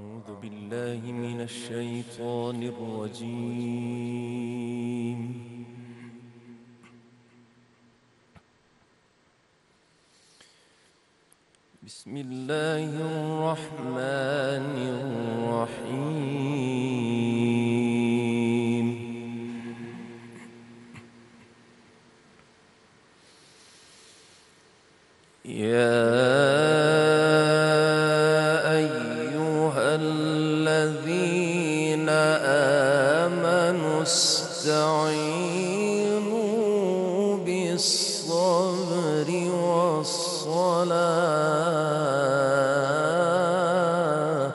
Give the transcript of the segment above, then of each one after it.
أعوذ بالله من الشيطان الرجيم. بسم الله الرحمن الرحيم. يا أيها الذين آمنوا استعينوا بالصبر والصلاة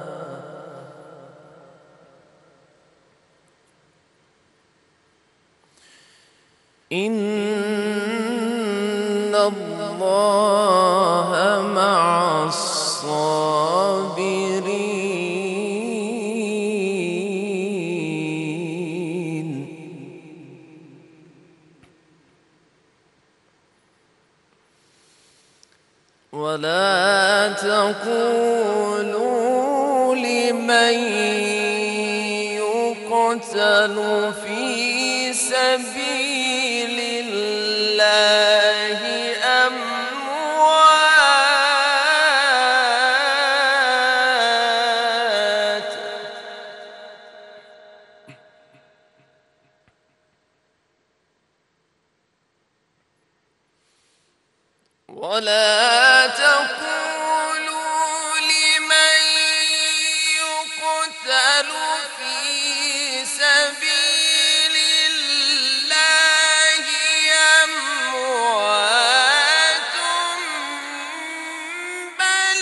إن الله مع الصابرين. ولا تقولوا لمن يقتل في سبيل الله أموات ولا تقولوا لمن يقتل في سبيل الله أموات بل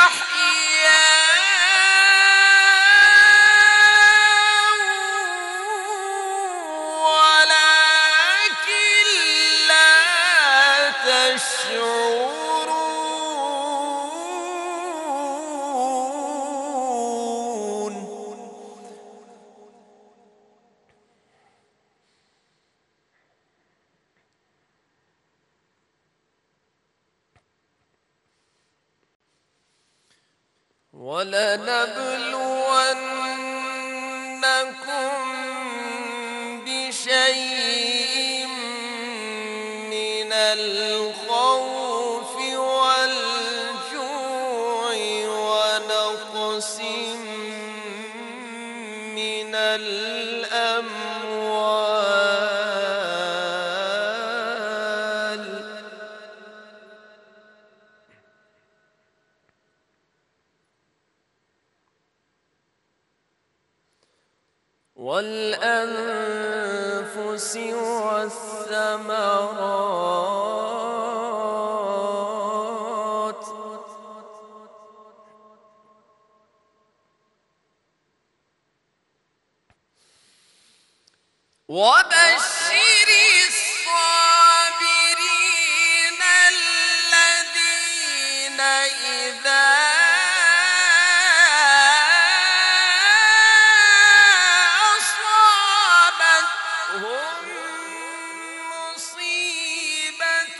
أحياء ولكن لا تشعرون. ولنبلونكم بشيء من الخوف والجوع ونقص من الأموال والأنفس والثمرات وبشر الصابرين الذين إذا أصابتهم مصيبة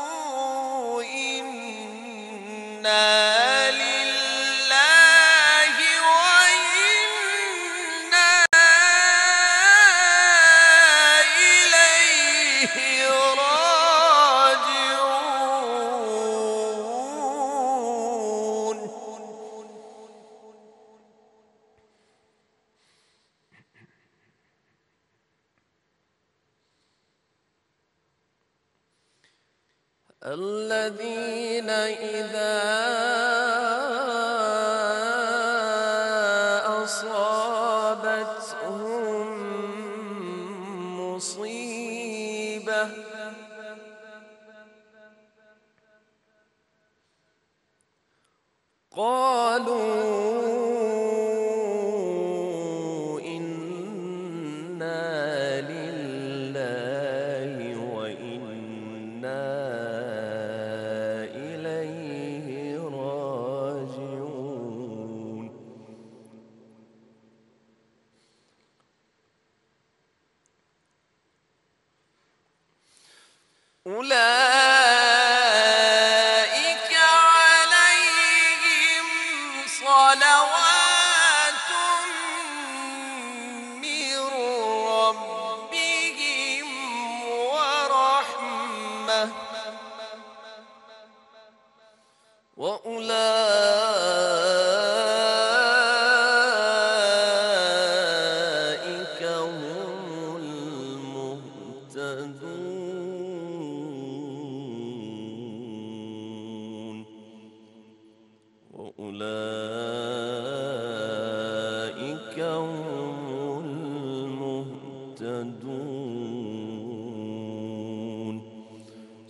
قالوا إنا لله وإنا إليه راجعون. الذين إذا أصابتهم مصيبة قالوا إنا لله وإنا إليه راجعون. أولئك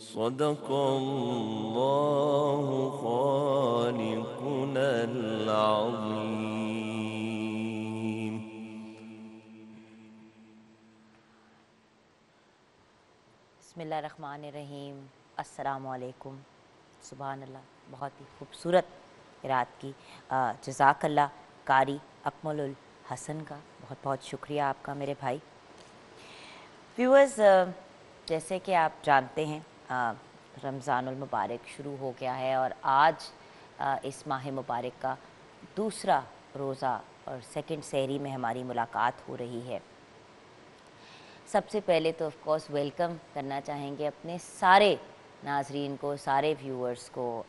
صدق الله خالقنا العظيم. بسم اللہ الرحمن الرحیم. السلام علیکم. سبحان اللہ. بہت ہی خوبصورت رات کی. جزاک اللہ قاری اکمل الحسن کا بہت بہت شکریہ آپ کا میرے بھائی. ویورز، جیسے کہ آپ جانتے ہیں رمضان المبارک شروع ہو گیا ہے اور آج اس ماہ مبارک کا دوسرا روزہ اور سیکنڈ سحری میں ہماری ملاقات ہو رہی ہے. سب سے پہلے تو آف کورس ویلکم کرنا چاہیں گے اپنے سارے ناظرین کو، سارے ویورز کو.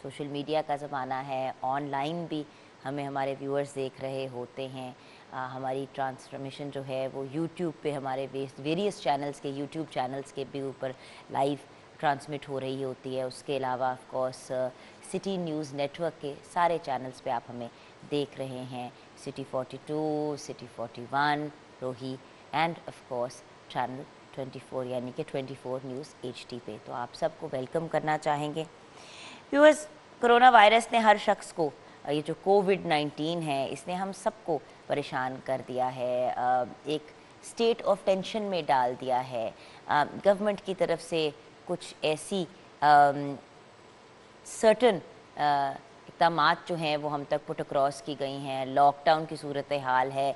سوشل میڈیا کا زمانہ ہے، آن لائن بھی ہمیں ہمارے ویورز دیکھ رہے ہوتے ہیں. ہماری ٹرانسفرمیشن جو ہے وہ یوٹیوب پہ ہمارے ویریس چینلز کے یوٹیوب چینلز کے بھی اوپر لائیو ٹرانسمٹ ہو رہی ہوتی ہے. اس کے علاوہ of course City news Network کے سارے چینلز پہ آپ ہمیں دیکھ رہے ہیں. City 42، city 41، Rohi and of course channel 24 یعنی کہ 24 نیوز HD پہ. تو آپ سب کو ویلکم کرنا چاہیں گے. ویورز، کرونا وائرس نے ہر شخص کو، یہ جو کووڈ-19 ہے اس نے ہم سب کو پریشان کر دیا ہے، ایک اسٹیٹ آف ٹینشن میں ڈال دیا ہے. گورنمنٹ کی طرف سے کچھ ایسی سرٹن اقدامات جو ہیں وہ ہم تک پٹ اکراس کی گئی ہیں. لاک ڈاؤن کی صورتحال ہے.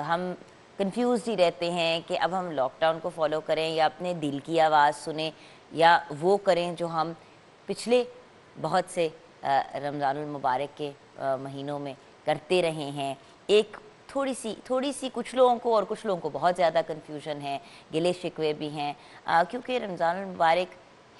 ہم کنفیوزڈ ہی رہتے ہیں کہ اب ہم لاک ڈاؤن کو فالو کریں یا اپنے دل کی آواز سنیں یا وہ کریں جو ہم پچھلے بہت سے رمضان المبارک کے مہینوں میں کرتے رہے ہیں. ایک تھوڑی سی کچھ لوگوں کو اور کچھ لوگوں کو بہت زیادہ کنفیوژن ہے، گلے شکوے بھی ہیں، کیونکہ رمضان المبارک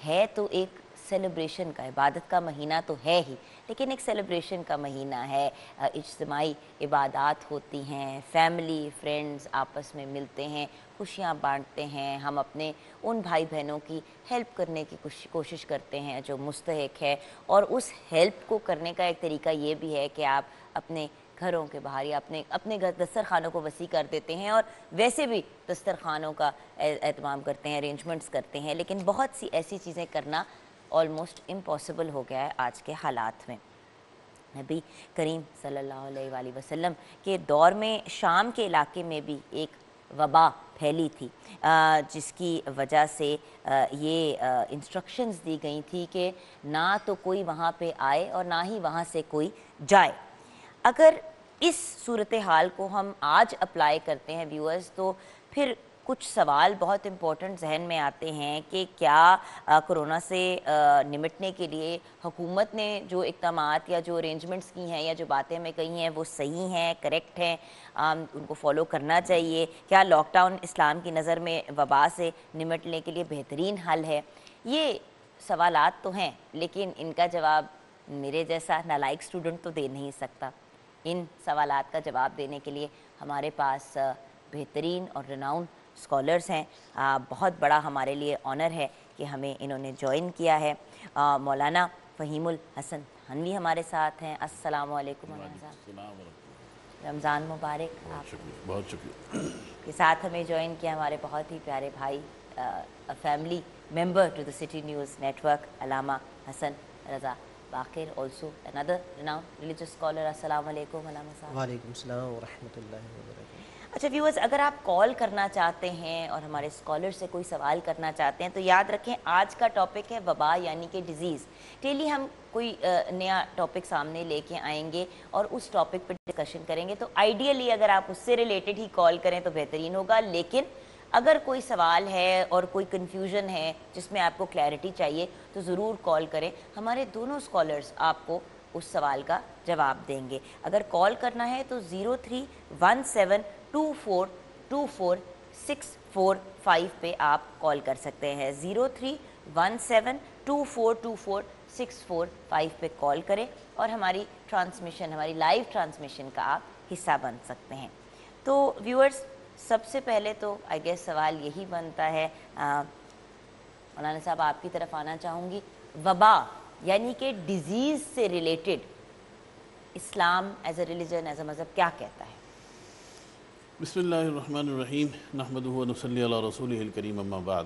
ہے تو ایک سیلیبریشن کا، عبادت کا مہینہ تو ہے ہی، لیکن ایک سیلیبریشن کا مہینہ ہے. اجتماعی عبادات ہوتی ہیں، فیملی فرینڈز آپس میں ملتے ہیں، خوشیاں بانٹتے ہیں. ہم اپنے ان بھائی بہنوں کی ہیلپ کرنے کی کوشش کرتے ہیں جو مستحق ہے، اور اس ہیلپ کو کرنے کا ایک طریقہ یہ بھی ہے کہ آپ اپنے گھروں کے باہر یا اپنے گھر دسترخوانوں کو وسیع کر دیتے ہیں، اور ویسے بھی دسترخوانوں کا اہتمام کرتے ہیں، ارینجمنٹس کرتے ہیں. لیکن بہت سی ایسی چیزیں کرنا آلموسٹ امپاسبل ہو گیا ہے آج کے حالات میں. نبی کریم صلی اللہ علیہ وآلہ وسلم کے دور میں شام کے علاقے میں بھی ایک وبا پھیلی تھی، جس کی وجہ سے یہ انسٹرکشنز دی گئی تھی کہ نہ تو کوئی وہاں پہ آئے اور نہ ہی وہاں سے کوئی جائے. اگر اس صورتحال کو ہم آج اپلائی کرتے ہیں ویورز، تو پھر کچھ سوال بہت امپورٹنٹ ذہن میں آتے ہیں کہ کیا کرونا سے نمٹنے کے لیے حکومت نے جو اقدامات یا جو ارینجمنٹس کی ہیں یا جو باتیں ہمیں کہی ہیں وہ صحیح ہیں، کریکٹ ہیں، ان کو فالو کرنا چاہیے. کیا لاک ڈاؤن اسلام کی نظر میں وبا سے نمٹنے کے لیے بہترین حل ہے؟ یہ سوالات تو ہیں، لیکن ان کا جواب میرے جیسا نالائق اسٹوڈنٹ تو دے نہیں سکتا. ان سوالات کا جواب دینے کے لیے ہمارے پاس بہترین اور رناؤن اسکالرز ہیں. بہت بڑا ہمارے لیے آنر ہے کہ ہمیں انہوں نے جوائن کیا ہے. مولانا فہیم الحسن تھانوی ہمارے ساتھ ہیں. السلام علیکم مولانا صاحب. رمضان مبارک. بہت شکریہ. کے ساتھ ہمیں جوائن کیا ہمارے بہت ہی پیارے بھائی، family member to the city news network, علامہ Hasan Raza Baqir, also another renowned religious scholar. السلام علیکم علامہ صاحب. وعلیکم السلام ورحمۃ اللہ وبرکاتہ. اچھا ویورز، اگر آپ کال کرنا چاہتے ہیں اور ہمارے اسکالر سے کوئی سوال کرنا چاہتے ہیں تو یاد رکھیں آج کا ٹاپک ہے وبا یعنی کہ ڈیزیز. ڈیلی ہم کوئی نیا ٹاپک سامنے لے کے آئیں گے اور اس ٹاپک پہ ڈسکشن کریں گے. تو آئیڈیلی اگر آپ اس سے ریلیٹڈ ہی کال کریں تو بہترین ہوگا، لیکن اگر کوئی سوال ہے اور کوئی کنفیوژن ہے جس میں آپ کو کلیئرٹی چاہیے تو ضرور کال کریں. ہمارے دونوں اسکالرز آپ کو اس سوال کا جواب دیں گے. اگر کال کرنا ہے تو 0317242464 پہ آپ کال کر سکتے ہیں. 0317242464 پہ کال کریں اور ہماری ٹرانسمیشن، ہماری لائیو ٹرانسمیشن کا آپ حصہ بن سکتے ہیں. تو ویورز، سب سے پہلے تو آئی گیس سوال یہی بنتا ہے، مولانا صاحب آپ کی طرف آنا چاہوں گی. وبا یعنی کہ ڈیزیز سے related Islam as a religion, as a مذہب کیا کہتا ہے؟ بسم اللہ الرحمن الرحیم. نحمدہ و نصلی علی رسولہ الکریم. اما بعد،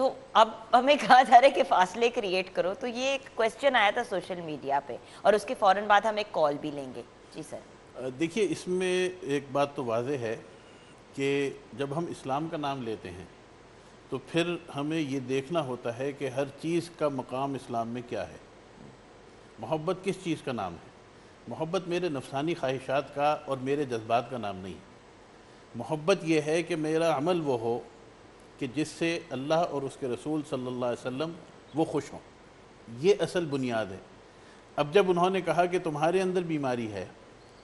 تو اب ہمیں کہا جا رہا ہے کہ فاصلے کریٹ کرو. تو یہ ایک کویسچن آیا تھا سوشل میڈیا پہ اور اس کے فوراً بعد ہم ایک کال بھی لیں گے. جی سر. دیکھیے اس میں ایک بات تو واضح ہے کہ جب ہم اسلام کا نام لیتے ہیں تو پھر ہمیں یہ دیکھنا ہوتا ہے کہ ہر چیز کا مقام اسلام میں کیا ہے. محبت کس چیز کا نام ہے؟ محبت میرے نفسانی خواہشات کا اور میرے جذبات کا نام نہیں. محبت یہ ہے کہ میرا عمل وہ ہو کہ جس سے اللہ اور اس کے رسول صلی اللہ علیہ وسلم وہ خوش ہوں. یہ اصل بنیاد ہے. اب جب انہوں نے کہا کہ تمہارے اندر بیماری ہے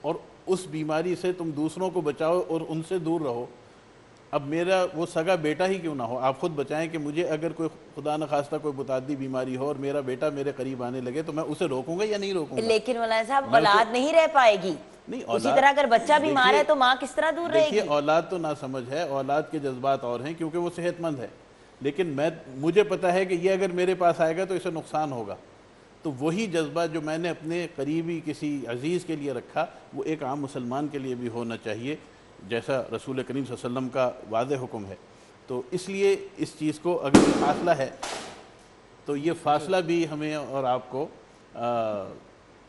اور اس بیماری سے تم دوسروں کو بچاؤ اور ان سے دور رہو، اب میرا وہ سگا بیٹا ہی کیوں نہ ہو، آپ خود بچائیں کہ مجھے اگر کوئی خدا نخواستہ کوئی متعدی بیماری ہو اور میرا بیٹا میرے قریب آنے لگے تو میں اسے روکوں گا یا نہیں روکوں گا؟ لیکن مولانا صاحب اولاد نہیں رہ پائے گی. نہیں، اسی طرح اگر بچہ بیمار ہے تو ماں کس طرح دور رہے گی؟ دیکھیے اولاد تو نہ سمجھ ہے، اولاد کے جذبات اور ہیں کیونکہ وہ صحت مند ہے، لیکن مجھے پتا ہے کہ یہ اگر میرے پاس آئے گا تو اسے نقصان ہوگا. تو وہی جذبہ جو میں نے اپنے قریبی کسی عزیز کے لیے رکھا وہ ایک عام مسلمان کے لیے بھی ہونا چاہیے، جیسا رسول کریم صلی اللہ علیہ وسلم کا واضح حکم ہے. تو اس لیے اس چیز کو اگر فاصلہ ہے تو یہ فاصلہ بھی ہمیں اور آپ کو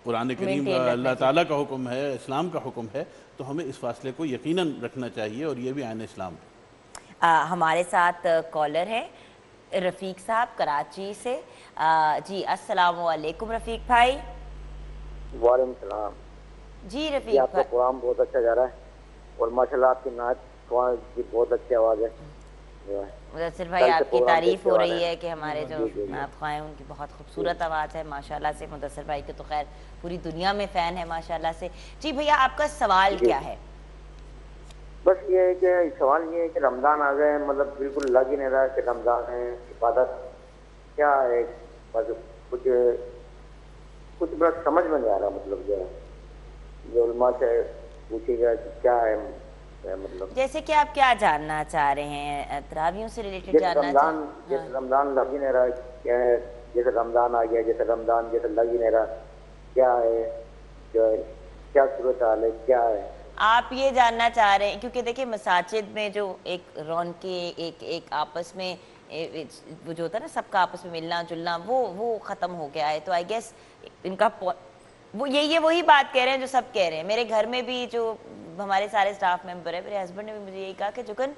قرآن کریم اللہ تعالیٰ کا حکم ہے، اسلام کا حکم ہے، تو ہمیں اس فاصلے کو یقیناً رکھنا چاہیے اور یہ بھی عین اسلام ہے. ہمارے ساتھ کالر ہے رفیق صاحب کراچی سے. جی السلام علیکم رفیق بھائی. وعلیکم السلام. جی رفیق آپ کا پروگرام بہت اچھا جا رہا ہے اور ماشاءاللہ آپ کی نعت کی بہت اچھی آواز ہے. مدثر بھائی آپ کی تعریف ہو رہی ہے کہ ہمارے جو نعت خواہ ہیں ان کی بہت خوبصورت آواز ہے ماشاءاللہ سے. مدثر بھائی کے تو خیر پوری دنیا میں فین ہے ماشاءاللہ سے. جی بھیا آپ کا سوال کیا ہے؟ بس یہ ہے کہ سوال یہ ہے کہ رمضان آ گئے، مطلب بالکل لگ ہی نہیں رہا کہ رمضان ہے، عبادت کیا ہے، کچھ بس سمجھ میں نہیں آ رہا. مطلب جو علماء سے پوچھے گا کہ کیا ہے مطلب. جیسے کہ آپ کیا جاننا چاہ رہے ہیں؟ تراویحوں سے ریلیٹڈ جاننا چاہ رہے ہیں؟ جیسے رمضان لگ ہی نہیں رہا کیا ہے، جیسے رمضان آ گیا جیسے رمضان جیسے لگ ہی نہیں رہا کیا ہے، کیا صورتحال ہے، کیا ہے آپ یہ جاننا چاہ رہے ہیں؟ کیونکہ دیکھیں مساجد میں جو ایک رونقیں ایک آپس میں وہ جو ہوتا ہے نا سب کا آپس میں ملنا جلنا وہ ختم ہو گیا ہے. تو آئی گیس ان کا وہ یہ وہی بات کہہ رہے ہیں جو سب کہہ رہے ہیں. میرے گھر میں بھی جو ہمارے سارے سٹاف ممبر ہیں، میرے ہسبینڈ نے بھی مجھے یہی کہا کہ جگن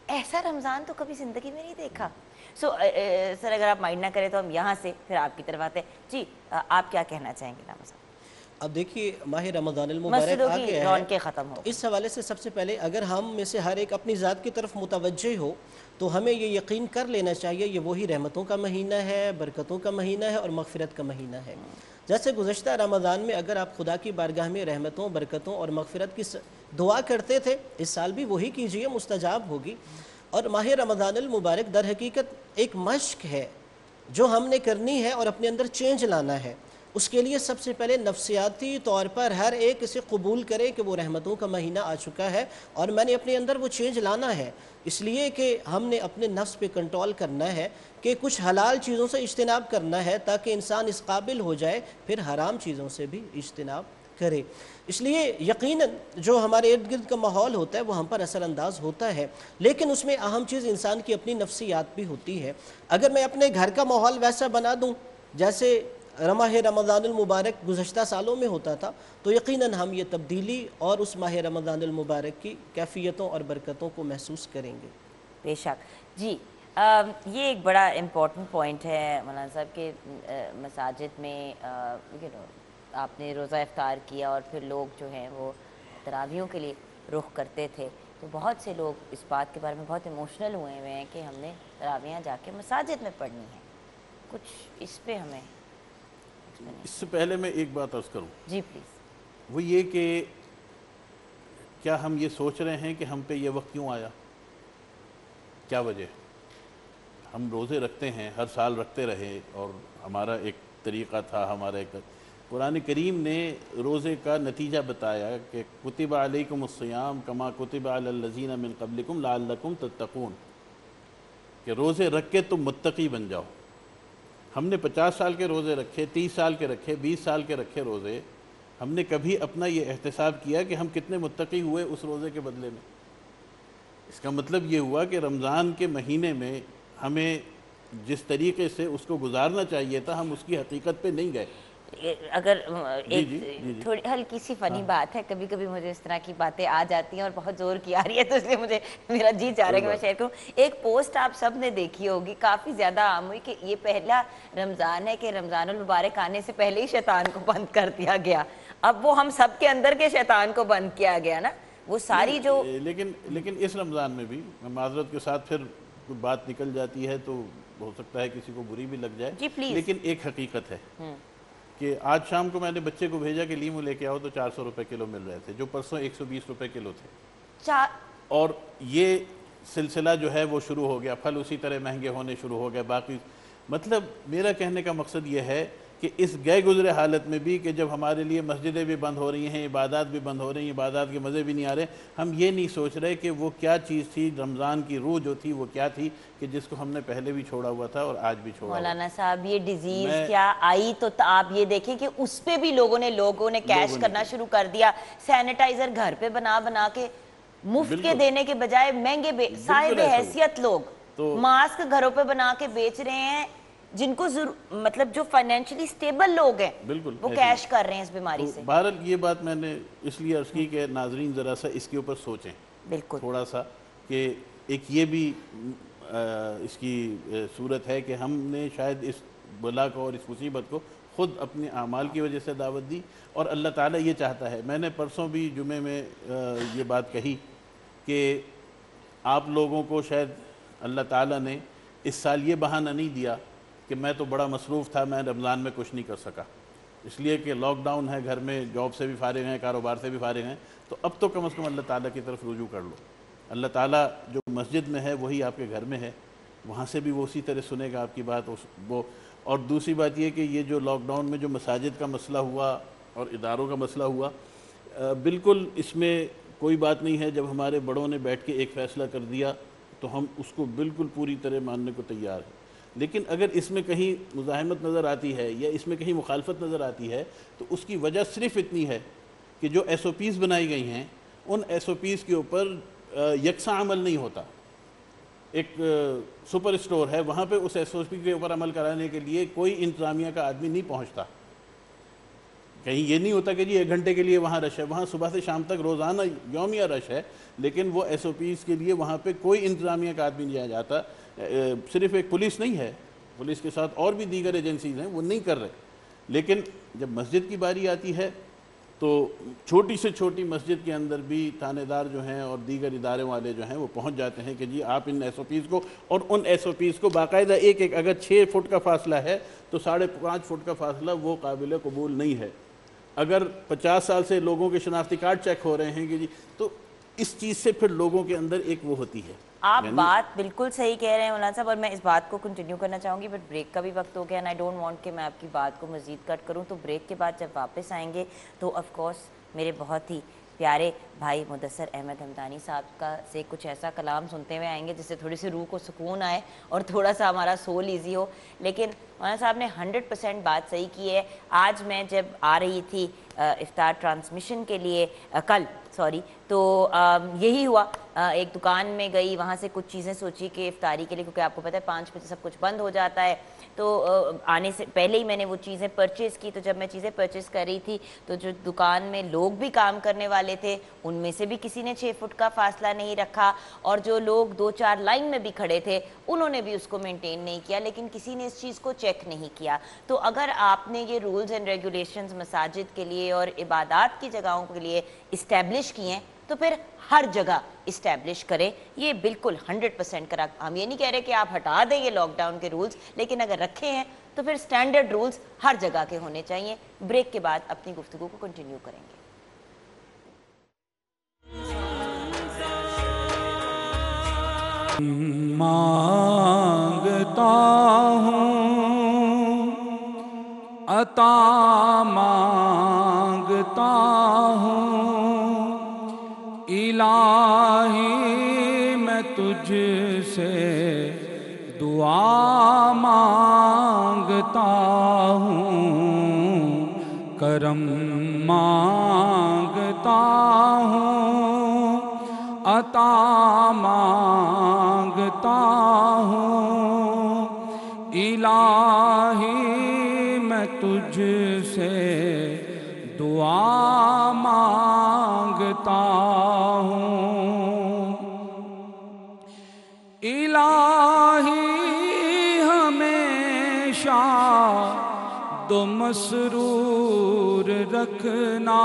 ایسا رمضان تو کبھی زندگی میں نہیں دیکھا. سر اگر آپ مائنڈ نہ کریں تو ہم یہاں سے پھر آپ کی طرف آتے ہیں. جی آپ کیا کہنا چاہیں گے نام صاحب؟ اب دیکھیے ماہ رمضان المبارک آ گیا ہے، رونقیں ختم ہو. اس حوالے سے سب سے پہلے اگر ہم میں سے ہر ایک اپنی ذات کی طرف متوجہ ہو تو ہمیں یہ یقین کر لینا چاہیے یہ وہی رحمتوں کا مہینہ ہے، برکتوں کا مہینہ ہے اور مغفرت کا مہینہ ہے. جیسے گزشتہ رمضان میں اگر آپ خدا کی بارگاہ میں رحمتوں، برکتوں اور مغفرت کی دعا کرتے تھے، اس سال بھی وہی کیجئے، مستجاب ہوگی. اور ماہ رمضان المبارک در حقیقت ایک مشق ہے جو ہم نے کرنی ہے اور اپنے اندر چینج لانا ہے. اس کے لیے سب سے پہلے نفسیاتی طور پر ہر ایک اسے قبول کرے کہ وہ رحمتوں کا مہینہ آ چکا ہے اور میں نے اپنے اندر وہ چینج لانا ہے. اس لیے کہ ہم نے اپنے نفس پہ کنٹرول کرنا ہے کہ کچھ حلال چیزوں سے اجتناب کرنا ہے تاکہ انسان اس قابل ہو جائے پھر حرام چیزوں سے بھی اجتناب کرے. اس لیے یقیناً جو ہمارے ارد گرد کا ماحول ہوتا ہے وہ ہم پر اثر انداز ہوتا ہے، لیکن اس میں اہم چیز انسان کی اپنی نفسیات بھی ہوتی ہے. اگر میں اپنے گھر کا ماحول ویسا بنا دوں جیسے ماہ رمضان المبارک گزشتہ سالوں میں ہوتا تھا تو یقیناً ہم یہ تبدیلی اور اس ماہ رمضان المبارک کی کیفیتوں اور برکتوں کو محسوس کریں گے. بے شک. جی یہ ایک بڑا امپورٹنٹ پوائنٹ ہے مولانا صاحب کہ مساجد میں آپ نے روزہ افطار کیا اور پھر لوگ جو ہیں وہ تراویحوں کے لیے رخ کرتے تھے تو بہت سے لوگ اس بات کے بارے میں بہت ایموشنل ہوئے ہیں کہ ہم نے تراویحاں جا کے مساجد میں پڑھنی ہیں. کچھ اس پہ ہمیں اس سے پہلے میں ایک بات عرض کروں. جی پلیز. وہ یہ کہ کیا ہم یہ سوچ رہے ہیں کہ ہم پہ یہ وقت کیوں آیا؟ کیا وجہ؟ ہم روزے رکھتے ہیں، ہر سال رکھتے رہے اور ہمارا ایک طریقہ تھا، ہمارا ایک قرآن کریم نے روزے کا نتیجہ بتایا کہ کتب علیکم الصیام کما کتب علی الذین من قبلکم لعلکم تتقون، کہ روزے رکھ کے تم متقی بن جاؤ. ہم نے 50 سال کے روزے رکھے، 30 سال کے رکھے، 20 سال کے رکھے روزے. ہم نے کبھی اپنا یہ احتساب کیا کہ ہم کتنے متقی ہوئے اس روزے کے بدلے میں؟ اس کا مطلب یہ ہوا کہ رمضان کے مہینے میں ہمیں جس طریقے سے اس کو گزارنا چاہیے تھا ہم اس کی حقیقت پہ نہیں گئے. اگر ایک جی. تھوڑی ہلکی سی فنی بات ہے، کبھی کبھی مجھے اس طرح کی باتیں آ جاتی ہیں اور بہت زور کی آ رہی ہے، تو اس لیے مجھے میرا جی چاہ رہا ہے کہ میں شیئر کروں. ایک پوسٹ آپ سب نے دیکھی ہوگی، کافی زیادہ عام ہوئی، کہ یہ پہلا رمضان ہے کہ رمضان المبارک آنے سے پہلے ہی شیطان کو بند کر دیا گیا. اب وہ ہم سب کے اندر کے شیطان کو بند کیا گیا نا، وہ ساری جو لیکن اس رمضان میں بھی معذرت کے ساتھ پھر کوئی بات نکل جاتی ہے تو ہو سکتا ہے کسی کو بری بھی لگ جائے. جی پلیز. لیکن ایک حقیقت ہے کہ آج شام کو میں نے بچے کو بھیجا کہ لیمو لے کے آؤ تو 400 روپے کلو مل رہے تھے، جو پرسوں 120 روپے کلو تھے. اور یہ سلسلہ جو ہے وہ شروع ہو گیا، پھل اسی طرح مہنگے ہونے شروع ہو گئے. باقی مطلب میرا کہنے کا مقصد یہ ہے کہ اس گئے گزرے حالت میں بھی کہ جب ہمارے لیے مسجدیں بھی بند ہو رہی ہیں، عبادات بھی بند ہو رہی ہیں، عبادات کے مزے بھی نہیں آ رہے، ہم یہ نہیں سوچ رہے کہ وہ کیا چیز تھی، رمضان کی روح جو تھی وہ کیا تھی کہ جس کو ہم نے پہلے بھی چھوڑا ہوا تھا اور آج بھی چھوڑا ہوا. مولانا صاحب یہ ڈیزیز کیا آئی تو آپ یہ دیکھیں کہ اس پہ بھی لوگوں نے کیش کرنا شروع کر دیا. سینیٹائزر گھر پہ بنا کے مفت کے دینے کے بجائے مہنگے صاحب حیثیت لوگ ماسک گھروں پہ بنا کے بیچ رہے ہیں، جن کو مطلب جو فائنینشلی سٹیبل لوگ ہیں وہ کیش کر رہے ہیں اس بیماری سے. بہرحال یہ بات میں نے اس لیے عرض کی کہ ناظرین ذرا سا اس کے اوپر سوچیں بالکل تھوڑا سا، کہ ایک یہ بھی اس کی صورت ہے کہ ہم نے شاید اس بلا کو اور اس مصیبت کو خود اپنے اعمال کی وجہ سے دعوت دی، اور اللہ تعالیٰ یہ چاہتا ہے. میں نے پرسوں بھی جمعے میں یہ بات کہی کہ آپ لوگوں کو شاید اللہ تعالیٰ نے اس سال یہ بہانہ نہیں دیا کہ میں تو بڑا مصروف تھا، میں رمضان میں کچھ نہیں کر سکا، اس لیے کہ لاک ڈاؤن ہے، گھر میں جاب سے بھی فارغ ہیں، کاروبار سے بھی فارغ ہیں، تو اب تو کم از کم اللہ تعالیٰ کی طرف رجوع کر لو. اللہ تعالیٰ جو مسجد میں ہے وہی آپ کے گھر میں ہے، وہاں سے بھی وہ اسی طرح سنے گا آپ کی بات. اور دوسری بات یہ کہ یہ جو لاک ڈاؤن میں جو مساجد کا مسئلہ ہوا اور اداروں کا مسئلہ ہوا، بالکل اس میں کوئی بات نہیں ہے. جب ہمارے بڑوں نے بیٹھ کے ایک فیصلہ کر دیا تو ہم اس کو بالکل پوری طرح ماننے کو تیار ہیں. لیکن اگر اس میں کہیں مزاحمت نظر آتی ہے یا اس میں کہیں مخالفت نظر آتی ہے تو اس کی وجہ صرف اتنی ہے کہ جو ایس او پیز بنائی گئی ہیں ان ایس او پیز کے اوپر یکساں عمل نہیں ہوتا. ایک سپر اسٹور ہے، وہاں پہ اس ایس او پی کے اوپر عمل کرانے کے لیے کوئی انتظامیہ کا آدمی نہیں پہنچتا. کہیں یہ نہیں ہوتا کہ جی 1 گھنٹے کے لیے وہاں رش ہے، وہاں صبح سے شام تک روزانہ یومیہ رش ہے، لیکن وہ ایس او پیز کے لیے وہاں پہ کوئی انتظامیہ کا آدمی نہیں جاتا. صرف ایک پولیس نہیں ہے، پولیس کے ساتھ اور بھی دیگر ایجنسیز ہیں، وہ نہیں کر رہے. لیکن جب مسجد کی باری آتی ہے تو چھوٹی سے چھوٹی مسجد کے اندر بھی تھانے دار جو ہیں اور دیگر ادارے والے جو ہیں وہ پہنچ جاتے ہیں کہ جی آپ ان ایس او پیز کو، اور ان ایس او پیز کو باقاعدہ ایک اگر 6 فٹ کا فاصلہ ہے تو 5.5 فٹ کا فاصلہ وہ قابل قبول نہیں ہے. اگر 50 سال سے لوگوں کے شناختی کارڈ چیک ہو رہے ہیں کہ جی، تو اس چیز سے پھر لوگوں کے اندر ایک وہ ہوتی ہے. آپ بات بالکل صحیح کہہ رہے ہیں مولانا صاحب، اور میں اس بات کو کنٹینیو کرنا چاہوں گی، بٹ بریک کا بھی وقت ہو گیا اینڈ آئی ڈونٹ وانٹ کہ میں آپ کی بات کو مزید کٹ کروں. تو بریک کے بعد جب واپس آئیں گے تو آف کورس میرے بہت ہی پیارے بھائی مدثر احمد ہمدانی صاحب کا سے کچھ ایسا کلام سنتے ہوئے آئیں گے جس سے تھوڑی سی روح کو سکون آئے اور تھوڑا سا ہمارا سول ایزی ہو. لیکن مولانا صاحب نے 100% بات صحیح کی ہے. آج میں جب آ رہی تھی افطار ٹرانسمیشن کے لیے تو یہی ہوا، ایک دکان میں گئی، وہاں سے کچھ چیزیں سوچی کہ افطاری کے لیے، کیونکہ آپ کو پتہ ہے 5 بجے سب کچھ بند ہو جاتا ہے، تو آنے سے پہلے ہی میں نے وہ چیزیں پرچیز کی. تو جب میں چیزیں پرچیز کر رہی تھی تو جو دکان میں لوگ بھی کام کرنے والے تھے ان میں سے بھی کسی نے 6 فٹ کا فاصلہ نہیں رکھا، اور جو لوگ 2-4 لائن میں بھی کھڑے تھے انہوں نے بھی اس کو مینٹین نہیں کیا، لیکن کسی نے اس چیز کو چیک نہیں کیا. تو اگر آپ نے یہ رولز اینڈ ریگولیشنز مساجد کے لیے اور عبادات کی جگہوں کے لیے اسٹیبلش کیے ہیں تو پھر ہر جگہ اسٹیبلش کریں. یہ بالکل 100% کرا. ہم یہ نہیں کہہ رہے کہ آپ ہٹا دیں یہ لاک ڈاؤن کے رولز، لیکن اگر رکھے ہیں تو پھر سٹینڈرڈ رولز ہر جگہ کے ہونے چاہیے. بریک کے بعد اپنی گفتگو کو کنٹینیو کریں گے. مانگتا ہوں عطا مانگتا ہوں الہی میں تجھ سے دعا مانگتا ہوں کرم مانگتا ہوں عطا مانگتا ہوں، الہی میں تجھ سے دعا مانگتا ہوں، الہی ہمیشہ دو مسرور رکھنا،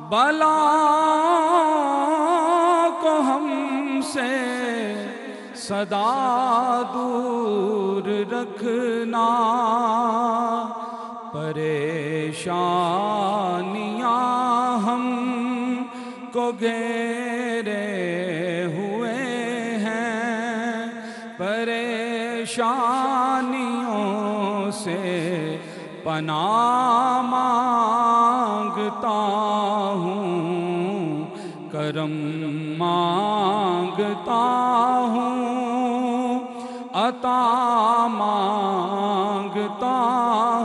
بلا کو ہم سے سدا دور رکھنا، پریشانیاں ہم کو گھیرے ہوئے ہیں، پریشانیوں سے پناہ مانگتا ہوں، کرم مانگتا ہوں، عطا مانگتا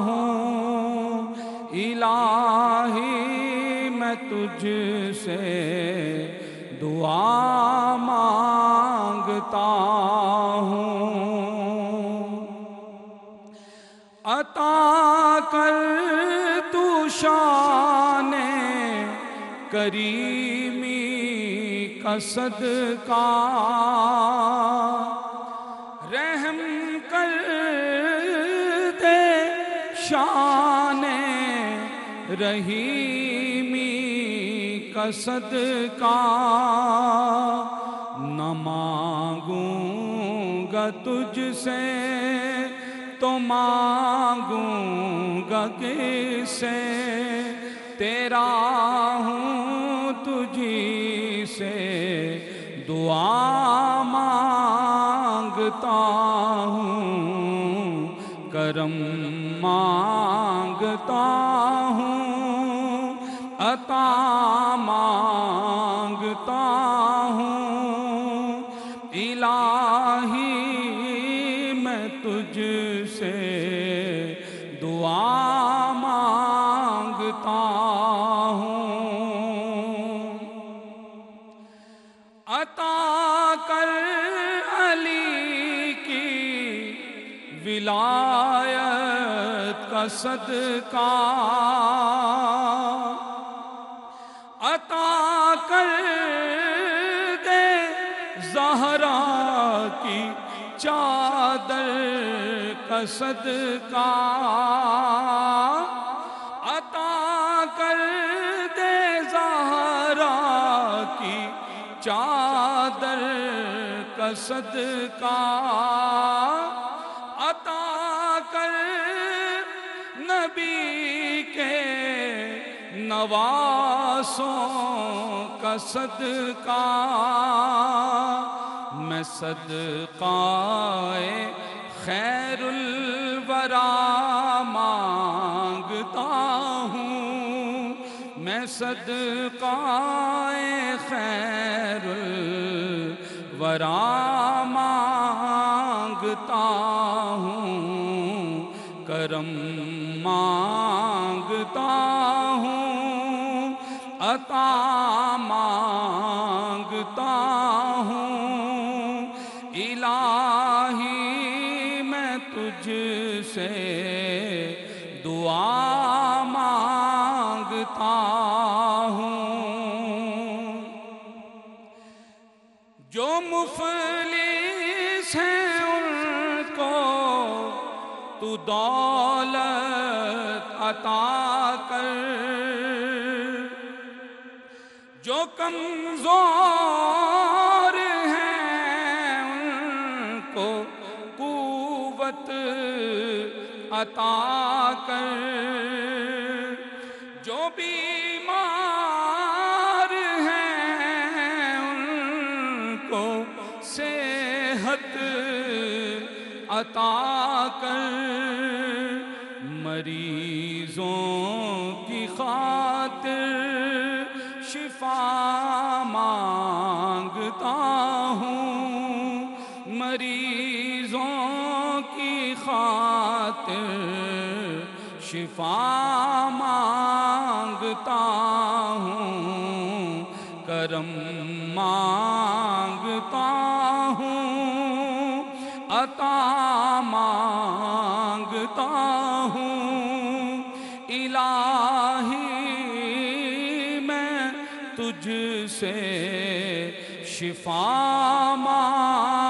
ہوں، الہی میں تجھ سے دعا مانگتا ہوں، عطا کر تو شان کریمی کا صدقہ، رحم کر دے شان رحیمی کا صدقہ، نہ مانگوں گا تجھ سے تو مانگوں گا کس سے، تیرا ہوں تجھی سے دعا مانگتا ہوں، کرم مانگتا ہوں، عطا مانگتا ہوں، الہی میں تجھ سے دعا مانگتا ہوں، عطا کر علی کی ولایت کا صدقہ، عطا کر دے زہرا کی چادر کا صدقہ، عطا کر دے زہرا کی چادر کا صدقہ، عطا کر نبی کے نواسوں کا صدقہ، میں صدقائے خیر الورا مانگتا ہوں، میں صدقائے خیر الورا مانگتا ہوں، کرم مانگتا ہوں، عطا مانگتا ہوں، الہی میں تجھ سے دعا مانگتا ہوں، جو مفلس ہیں ان کو تو دولت عطا کر، جو کمزور ہیں ان کو قوت عطا کر، جو بیمار ہیں ان کو صحت عطا کر، مریضوں کی خاطر شفا مانگتا ہوں، مریضوں کی خاطر شفا مانگتا ہوں، کرم مانگتا ہوں، عطا مانگتا ہوں، الہی میں تجھ سے شفا مانگتا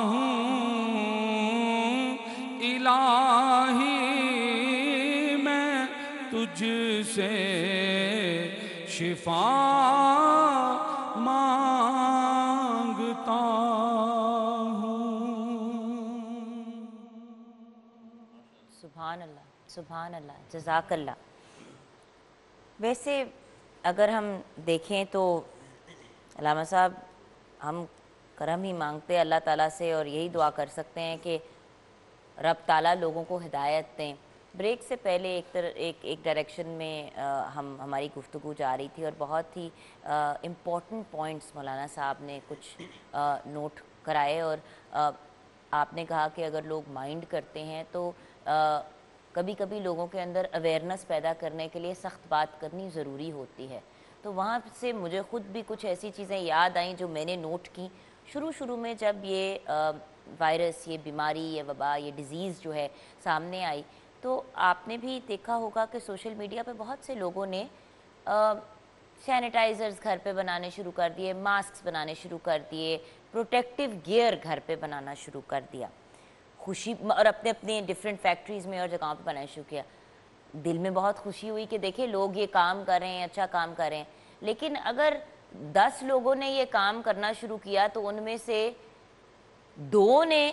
ہوں، الہی میں تجھ سے شفا مانگتا ہوں۔ سبحان اللہ، سبحان اللہ، جزاک اللہ۔ ویسے اگر ہم دیکھیں تو علامہ صاحب ہم کرم ہی مانگتے ہیں اللہ تعالیٰ سے، اور یہی دعا کر سکتے ہیں کہ رب تعالیٰ لوگوں کو ہدایت دیں۔ بریک سے پہلے ایک ڈائریکشن میں ہماری گفتگو جا رہی تھی، اور بہت ہی امپورٹنٹ پوائنٹس مولانا صاحب نے کچھ نوٹ کرائے، اور آپ نے کہا کہ اگر لوگ مائنڈ کرتے ہیں تو کبھی کبھی لوگوں کے اندر اویئرنس پیدا کرنے کے لیے سخت بات کرنی ضروری ہوتی ہے۔ تو وہاں سے مجھے خود بھی کچھ ایسی چیزیں یاد آئیں جو میں نے نوٹ کی شروع میں، جب یہ وائرس، یہ بیماری، یہ وبا، یہ ڈیزیز جو ہے سامنے آئی، تو آپ نے بھی دیکھا ہوگا کہ سوشل میڈیا پہ بہت سے لوگوں نے سینیٹائزرز گھر پہ بنانے شروع کر دیے، ماسکس بنانے شروع کر دیے، پروٹیکٹیو گیئر گھر پہ بنانا شروع کر دیا، خوشی، اور اپنے ڈیفرنٹ فیکٹریز میں اور جگہوں پہ بنانا شروع کیا۔ دل میں بہت خوشی ہوئی کہ دیکھیں لوگ یہ کام کر رہے ہیں، اچھا کام کر رہے ہیں، لیکن اگر 10 لوگوں نے یہ کام کرنا شروع کیا تو ان میں سے 2 نے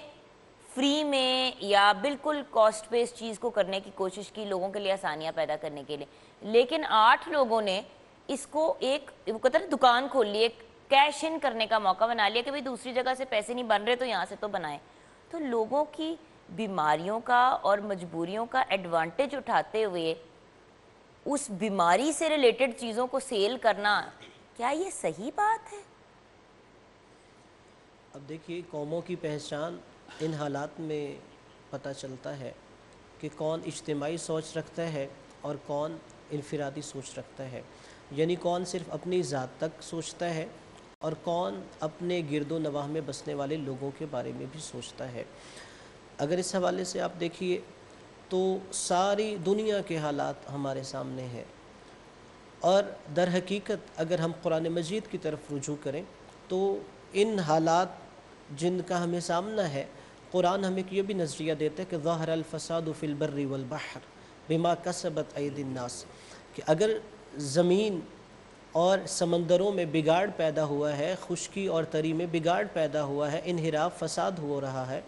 فری میں یا بالکل کاسٹ بیس چیز کو کرنے کی کوشش کی، لوگوں کے لیے آسانیاں پیدا کرنے کے لیے، لیکن 8 لوگوں نے اس کو ایک وہ کہتے ہیں دکان کھول لی، ایک کیش ان کرنے کا موقع بنا لیا کہ بھئی دوسری جگہ سے پیسے نہیں بن رہے تو یہاں سے تو بنائیں۔ تو لوگوں کی بیماریوں کا اور مجبوریوں کا ایڈوانٹیج اٹھاتے ہوئے اس بیماری سے ریلیٹڈ چیزوں کو سیل کرنا، کیا یہ صحیح بات ہے؟ اب دیکھیے، قوموں کی پہچان ان حالات میں پتہ چلتا ہے کہ کون اجتماعی سوچ رکھتا ہے اور کون انفرادی سوچ رکھتا ہے، یعنی کون صرف اپنی ذات تک سوچتا ہے اور کون اپنے گرد و نواح میں بسنے والے لوگوں کے بارے میں بھی سوچتا ہے۔ اگر اس حوالے سے آپ دیکھیے تو ساری دنیا کے حالات ہمارے سامنے ہیں، اور در حقیقت اگر ہم قرآن مجید کی طرف رجوع کریں تو ان حالات جن کا ہمیں سامنا ہے، قرآن ہمیں یہ بھی نظریہ دیتا ہے کہ ظاہر الفساد فی البر والبحر بما کسبت ایدی الناس، کہ اگر زمین اور سمندروں میں بگاڑ پیدا ہوا ہے، خشکی اور تری میں بگاڑ پیدا ہوا ہے، انحراف، فساد ہو رہا ہے،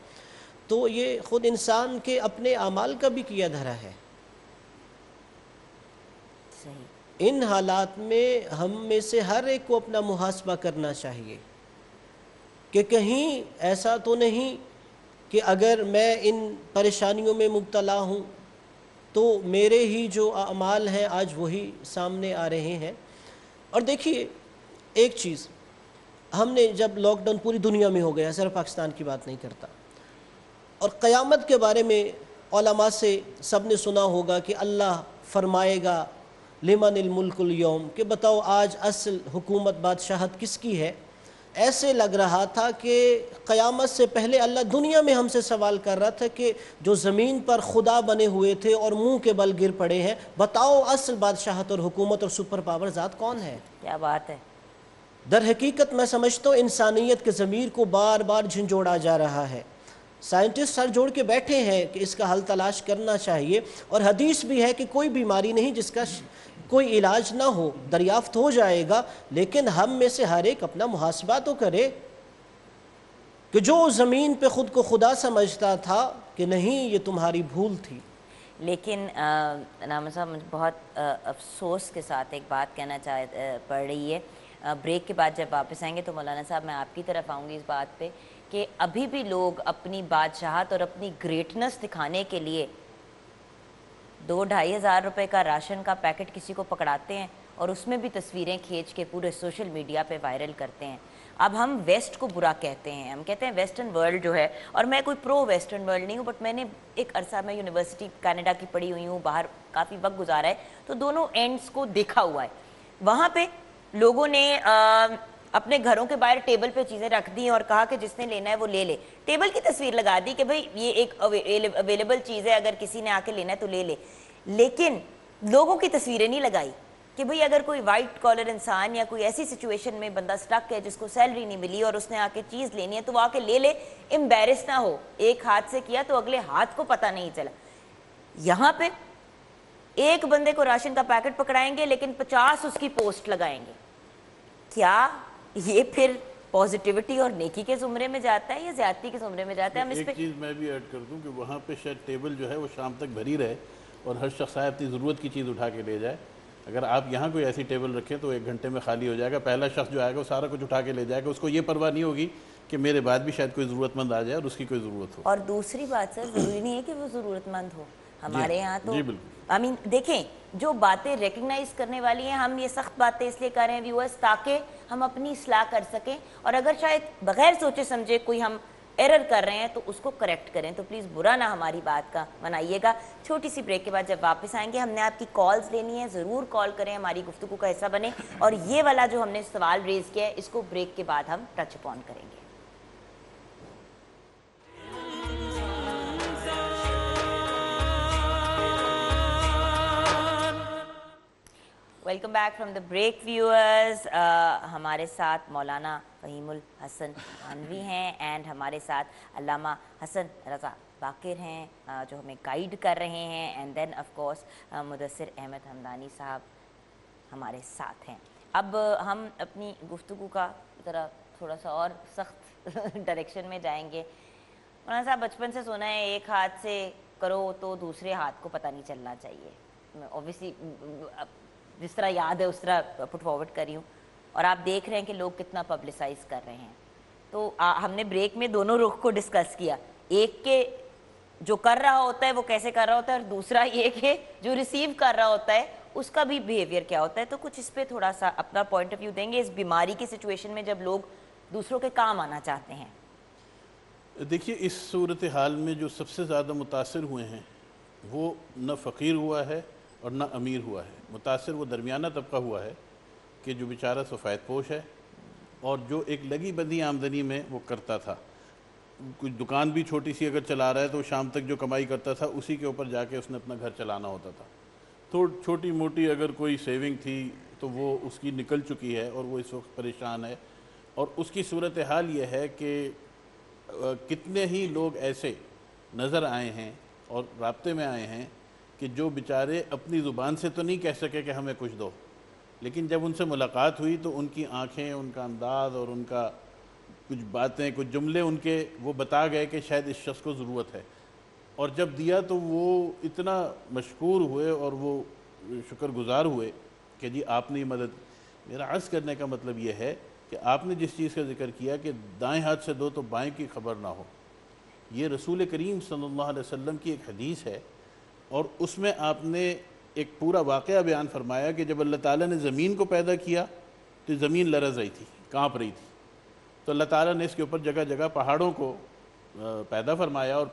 تو یہ خود انسان کے اپنے اعمال کا بھی کیا دھرا ہے۔ صحیح۔ ان حالات میں ہم میں سے ہر ایک کو اپنا محاسبہ کرنا چاہیے کہ کہیں ایسا تو نہیں کہ اگر میں ان پریشانیوں میں مبتلا ہوں تو میرے ہی جو اعمال ہیں آج وہی سامنے آ رہے ہیں۔ اور دیکھیے ایک چیز، ہم نے جب لاک ڈاؤن پوری دنیا میں ہو گیا، صرف پاکستان کی بات نہیں کرتا، اور قیامت کے بارے میں علماء سے سب نے سنا ہوگا کہ اللہ فرمائے گا لمن الملک اليوم، کہ بتاؤ آج اصل حکومت بادشاہت کس کی ہے۔ ایسے لگ رہا تھا کہ قیامت سے پہلے اللہ دنیا میں ہم سے سوال کر رہا تھا کہ جو زمین پر خدا بنے ہوئے تھے اور منہ کے بل گر پڑے ہیں، بتاؤ اصل بادشاہت اور حکومت اور سپر پاور ذات کون ہے؟ کیا بات ہے۔ در حقیقت میں سمجھتا ہوں انسانیت کے ضمیر کو بار بار جھنجھوڑا جا رہا ہے۔ سائنٹسٹ سر جوڑ کے بیٹھے ہیں کہ اس کا حل تلاش کرنا چاہیے، اور حدیث بھی ہے کہ کوئی بیماری نہیں جس کا کوئی علاج نہ ہو، دریافت ہو جائے گا، لیکن ہم میں سے ہر ایک اپنا محاسبہ تو کرے کہ جو زمین پہ خود کو خدا سمجھتا تھا کہ نہیں، یہ تمہاری بھول تھی۔ لیکن علامہ صاحب مجھے بہت افسوس کے ساتھ ایک بات کہنا پڑ رہی ہے، بریک کے بعد جب واپس آئیں گے تو مولانا صاحب میں آپ کی طرف آؤں گی اس بات پہ کہ ابھی بھی لوگ اپنی بادشاہت اور اپنی گریٹنس دکھانے کے لیے 2-2.5 ہزار روپے کا راشن کا پیکٹ کسی کو پکڑاتے ہیں اور اس میں بھی تصویریں کھینچ کے پورے سوشل میڈیا پہ وائرل کرتے ہیں۔ اب ہم ویسٹ کو برا کہتے ہیں، ہم کہتے ہیں ویسٹرن ورلڈ جو ہے، اور میں کوئی پرو ویسٹرن ورلڈ نہیں ہوں، بٹ میں نے ایک عرصہ میں یونیورسٹی کینیڈا کی پڑھی ہوئی ہوں، باہر کافی وقت گزارا ہے، تو دونوں اینڈز کو دیکھا ہوا ہے۔ وہاں پہ لوگوں نے اپنے گھروں کے باہر ٹیبل پہ چیزیں رکھ دی اور کہا کہ جس نے لینا ہے وہ لے لے. ٹیبل کی تصویر لگا دی کہ بھئی یہ ایک اویلیبل چیز ہے, اگر کسی نے آ کے لینا ہے تو لے لے. لیکن لوگوں کی تصویریں نہیں لگائی کہ بھئی اگر کوئی وائٹ کالر انسان یا کوئی ایسی سچویشن میں بندہ سٹک ہے جس کو سیلری نہیں ملی اور اس نے آ کے چیز لینی ہے تو وہ آ کے لے لے, امبیرس نہ ہو. ایک ہاتھ سے کیا تو اگلے ہاتھ کو پتہ نہیں چلا. یہاں پہ ایک بندے کو راشن کا پیکٹ پکڑائیں گے لیکن 50 اس کی پوسٹ لگائیں گے. کیا یہ پھر پازیٹیوٹی اور نیکی کے زمرے میں جاتا ہے یا زیادتی کے زمرے میں جاتا ہے؟ ہم اس ایک پہ چیز میں بھی ایڈ کر دوں کہ وہاں پہ شاید ٹیبل جو ہے وہ شام تک بھری رہے اور ہر شخص آئے اپنی ضرورت کی چیز اٹھا کے لے جائے. اگر آپ یہاں کوئی ایسی ٹیبل رکھیں تو 1 گھنٹے میں خالی ہو جائے گا. پہلا شخص جو آئے گا وہ سارا کچھ اٹھا کے لے جائے گا, اس کو یہ پرواہ نہیں ہوگی کہ میرے بعد بھی شاید کوئی ضرورت مند آ جائے اور اس کی کوئی ضرورت ہو. اور دوسری بات سر, ضروری نہیں ہے کہ وہ ضرورت مند ہو. ہمارے یہاں تو جی بالکل, دیکھیں جو باتیں ریکگنائز کرنے والی ہیں, ہم یہ سخت باتیں اس لیے کر رہے ہیں ویورز تاکہ ہم اپنی اصلاح کر سکیں, اور اگر شاید بغیر سوچے سمجھے کوئی ہم ایرر کر رہے ہیں تو اس کو کریکٹ کریں. تو پلیز برا نہ ہماری بات کا منائیے گا. چھوٹی سی بریک کے بعد جب واپس آئیں گے ہم نے آپ کی کالز لینی ہے, ضرور کال کریں, ہماری گفتگو کا حصہ بنیں. اور یہ والا جو ہم نے سوال ریز کیا ہے اس کو بریک کے بعد ہم ٹچ اپون کریں گے. Welcome back from the break viewers. ہمارے ساتھ مولانا فہیم الحسن تھانوی ہیں اینڈ ہمارے ساتھ علامہ حسن رضا باقر ہیں جو ہمیں گائیڈ کر رہے ہیں, and then of course Mudassir Ahmed Hamdani sahab ہمارے ساتھ ہیں. اب ہم اپنی گفتگو کا ذرا تھوڑا سا اور سخت ڈائریکشن میں جائیں گے. مولانا صاحب بچپن سے سنا ہے ایک ہاتھ سے کرو تو دوسرے ہاتھ کو پتہ نہیں چلنا چاہیے. اوبیسلی جس طرح یاد ہے اس طرح پٹ فارورڈ کر رہی ہوں, اور آپ دیکھ رہے ہیں کہ لوگ کتنا پبلسائز کر رہے ہیں. تو ہم نے بریک میں دونوں رخ کو ڈسکس کیا, ایک کے جو کر رہا ہوتا ہے وہ کیسے کر رہا ہوتا ہے, اور دوسرا یہ کہ جو ریسیو کر رہا ہوتا ہے اس کا بھی بیہیویئر کیا ہوتا ہے. تو کچھ اس پہ تھوڑا سا اپنا پوائنٹ آف ویو دیں گے اس بیماری کی سچویشن میں جب لوگ دوسروں کے کام آنا چاہتے ہیں. دیکھیے اس صورتحال میں جو سب سے زیادہ متاثر ہوئے ہیں وہ نہ فقیر ہوا ہے اور نہ امیر ہوا ہے. متاثر وہ درمیانہ طبقہ ہوا ہے کہ جو بیچارہ سفید پوش ہے اور جو ایک لگی بندی آمدنی میں وہ کرتا تھا. کچھ دکان بھی چھوٹی سی اگر چلا رہا ہے تو شام تک جو کمائی کرتا تھا اسی کے اوپر جا کے اس نے اپنا گھر چلانا ہوتا تھا. تو چھوٹی موٹی اگر کوئی سیونگ تھی تو وہ اس کی نکل چکی ہے اور وہ اس وقت پریشان ہے. اور اس کی صورتحال یہ ہے کہ کتنے ہی لوگ ایسے نظر آئے ہیں اور رابطے میں آئے ہیں کہ جو بیچارے اپنی زبان سے تو نہیں کہہ سکے کہ ہمیں کچھ دو, لیکن جب ان سے ملاقات ہوئی تو ان کی آنکھیں, ان کا انداز اور ان کا کچھ باتیں, کچھ جملے ان کے وہ بتا گئے کہ شاید اس شخص کو ضرورت ہے. اور جب دیا تو وہ اتنا مشکور ہوئے اور وہ شکر گزار ہوئے کہ جی آپ نے مدد. میرا عرض کرنے کا مطلب یہ ہے کہ آپ نے جس چیز کا ذکر کیا کہ دائیں ہاتھ سے دو تو بائیں کی خبر نہ ہو, یہ رسول کریم صلی اللہ علیہ وسلم کی ایک حدیث ہے. اور اس میں آپ نے ایک پورا واقعہ بیان فرمایا کہ جب اللہ تعالیٰ نے زمین کو پیدا کیا تو زمین لرز رہی تھی, کانپ رہی تھی. تو اللہ تعالیٰ نے اس کے اوپر جگہ جگہ پہاڑوں کو پیدا فرمایا اور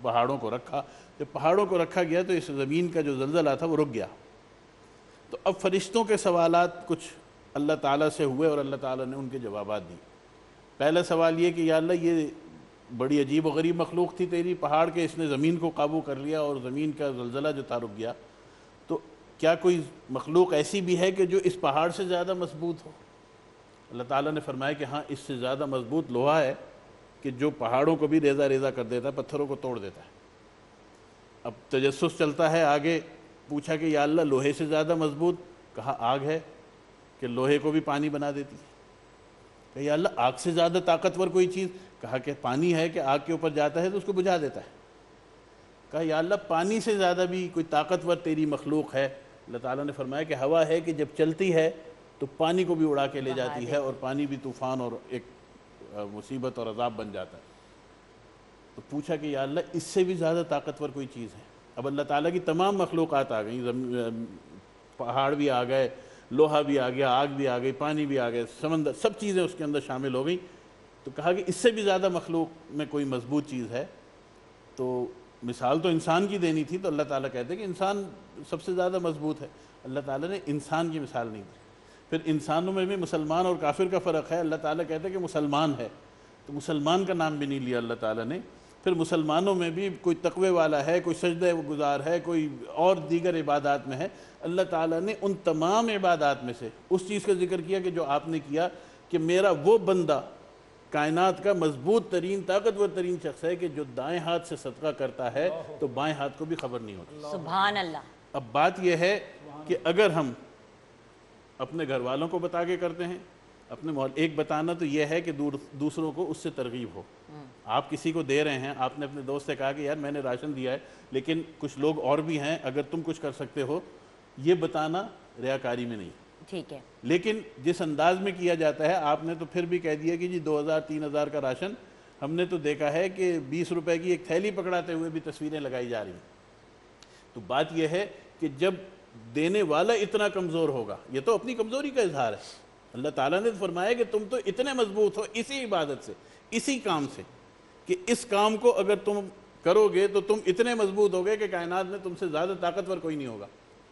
پہاڑوں کو رکھا. جب پہاڑوں کو رکھا گیا تو اس زمین کا جو زلزلہ تھا وہ رک گیا. تو اب فرشتوں کے سوالات کچھ اللہ تعالیٰ سے ہوئے اور اللہ تعالیٰ نے ان کے جوابات دی. پہلا سوال یہ کہ یا اللہ یہ بڑی عجیب و غریب مخلوق تھی تیری, پہاڑ کے اس نے زمین کو قابو کر لیا اور زمین کا زلزلہ جو تھا رک گیا. تو کیا کوئی مخلوق ایسی بھی ہے کہ جو اس پہاڑ سے زیادہ مضبوط ہو؟ اللہ تعالیٰ نے فرمایا کہ ہاں اس سے زیادہ مضبوط لوہا ہے کہ جو پہاڑوں کو بھی ریزہ ریزہ کر دیتا ہے, پتھروں کو توڑ دیتا ہے. اب تجسس چلتا ہے آگے, پوچھا کہ یا اللہ لوہے سے زیادہ مضبوط؟ کہا آگ ہے کہ لوہے کو بھی پانی بنا دیتی ہے. کہ یا اللہ آگ سے زیادہ طاقتور کوئی چیز؟ کہا کہ پانی ہے کہ آگ کے اوپر جاتا ہے تو اس کو بجھا دیتا ہے. کہا یا اللہ پانی سے زیادہ بھی کوئی طاقتور تیری مخلوق ہے؟ اللہ تعالیٰ نے فرمایا کہ ہوا ہے کہ جب چلتی ہے تو پانی کو بھی اڑا کے لے جاتی ہے اور پانی بھی طوفان اور ایک مصیبت اور عذاب بن جاتا ہے. تو پوچھا کہ یا اللہ اس سے بھی زیادہ طاقتور کوئی چیز ہے؟ اب اللہ تعالیٰ کی تمام مخلوقات آ گئیں, پہاڑ بھی آ گئے, لوہا بھی آ گیا, آگ بھی آ گئی, پانی بھی آ گئے, سمندر, سب چیزیں اس کے اندر شامل ہو گئیں. تو کہا کہ اس سے بھی زیادہ مخلوق میں کوئی مضبوط چیز ہے؟ تو مثال تو انسان کی دینی تھی, تو اللہ تعالیٰ کہتے ہیں کہ انسان سب سے زیادہ مضبوط ہے. اللہ تعالیٰ نے انسان کی مثال نہیں دی. پھر انسانوں میں بھی مسلمان اور کافر کا فرق ہے. اللہ تعالیٰ کہتے ہیں کہ مسلمان ہے، تو مسلمان کا نام بھی نہیں لیا اللہ تعالیٰ نے. پھر مسلمانوں میں بھی کوئی تقوی والا ہے، کوئی سجدہ گزار ہے، کوئی اور دیگر عبادات میں ہے. اللہ تعالیٰ نے ان تمام عبادات میں سے اس چیز کا ذکر کیا کہ جو آپ نے کیا، کہ میرا وہ بندہ کائنات کا مضبوط ترین طاقتور ترین شخص ہے کہ جو دائیں ہاتھ سے صدقہ کرتا ہے تو بائیں ہاتھ کو بھی خبر نہیں ہوتی. سبحان اللہ. اب بات یہ ہے کہ اگر ہم اپنے گھر والوں کو بتا کے کرتے ہیں، اپنے ایک بتانا تو یہ ہے کہ دوسروں کو اس سے ترغیب ہو. آپ کسی کو دے رہے ہیں، آپ نے اپنے دوست سے کہا کہ یار میں نے راشن دیا ہے لیکن کچھ لوگ اور بھی ہیں، اگر تم کچھ کر سکتے ہو، یہ بتانا ریاکاری میں نہیں. ٹھیک ہے. لیکن جس انداز میں کیا جاتا ہے، آپ نے تو پھر بھی کہہ دیا کہ جی 2000-3000 کا راشن، ہم نے تو دیکھا ہے کہ 20 روپے کی ایک تھیلی پکڑاتے ہوئے بھی تصویریں لگائی جا رہی ہیں. تو بات یہ ہے کہ جب دینے والا اتنا کمزور ہوگا، یہ تو اپنی کمزوری کا اظہار ہے. اللہ تعالیٰ نے فرمایا کہ تم تو اتنے مضبوط ہو اسی عبادت سے، اسی کام سے، کہ اس کام کو اگر تم کرو گے تو تم اتنے مضبوط ہوگے کہ کائنات میں تم سے زیادہ طاقتور کوئی نہیں ہوگا.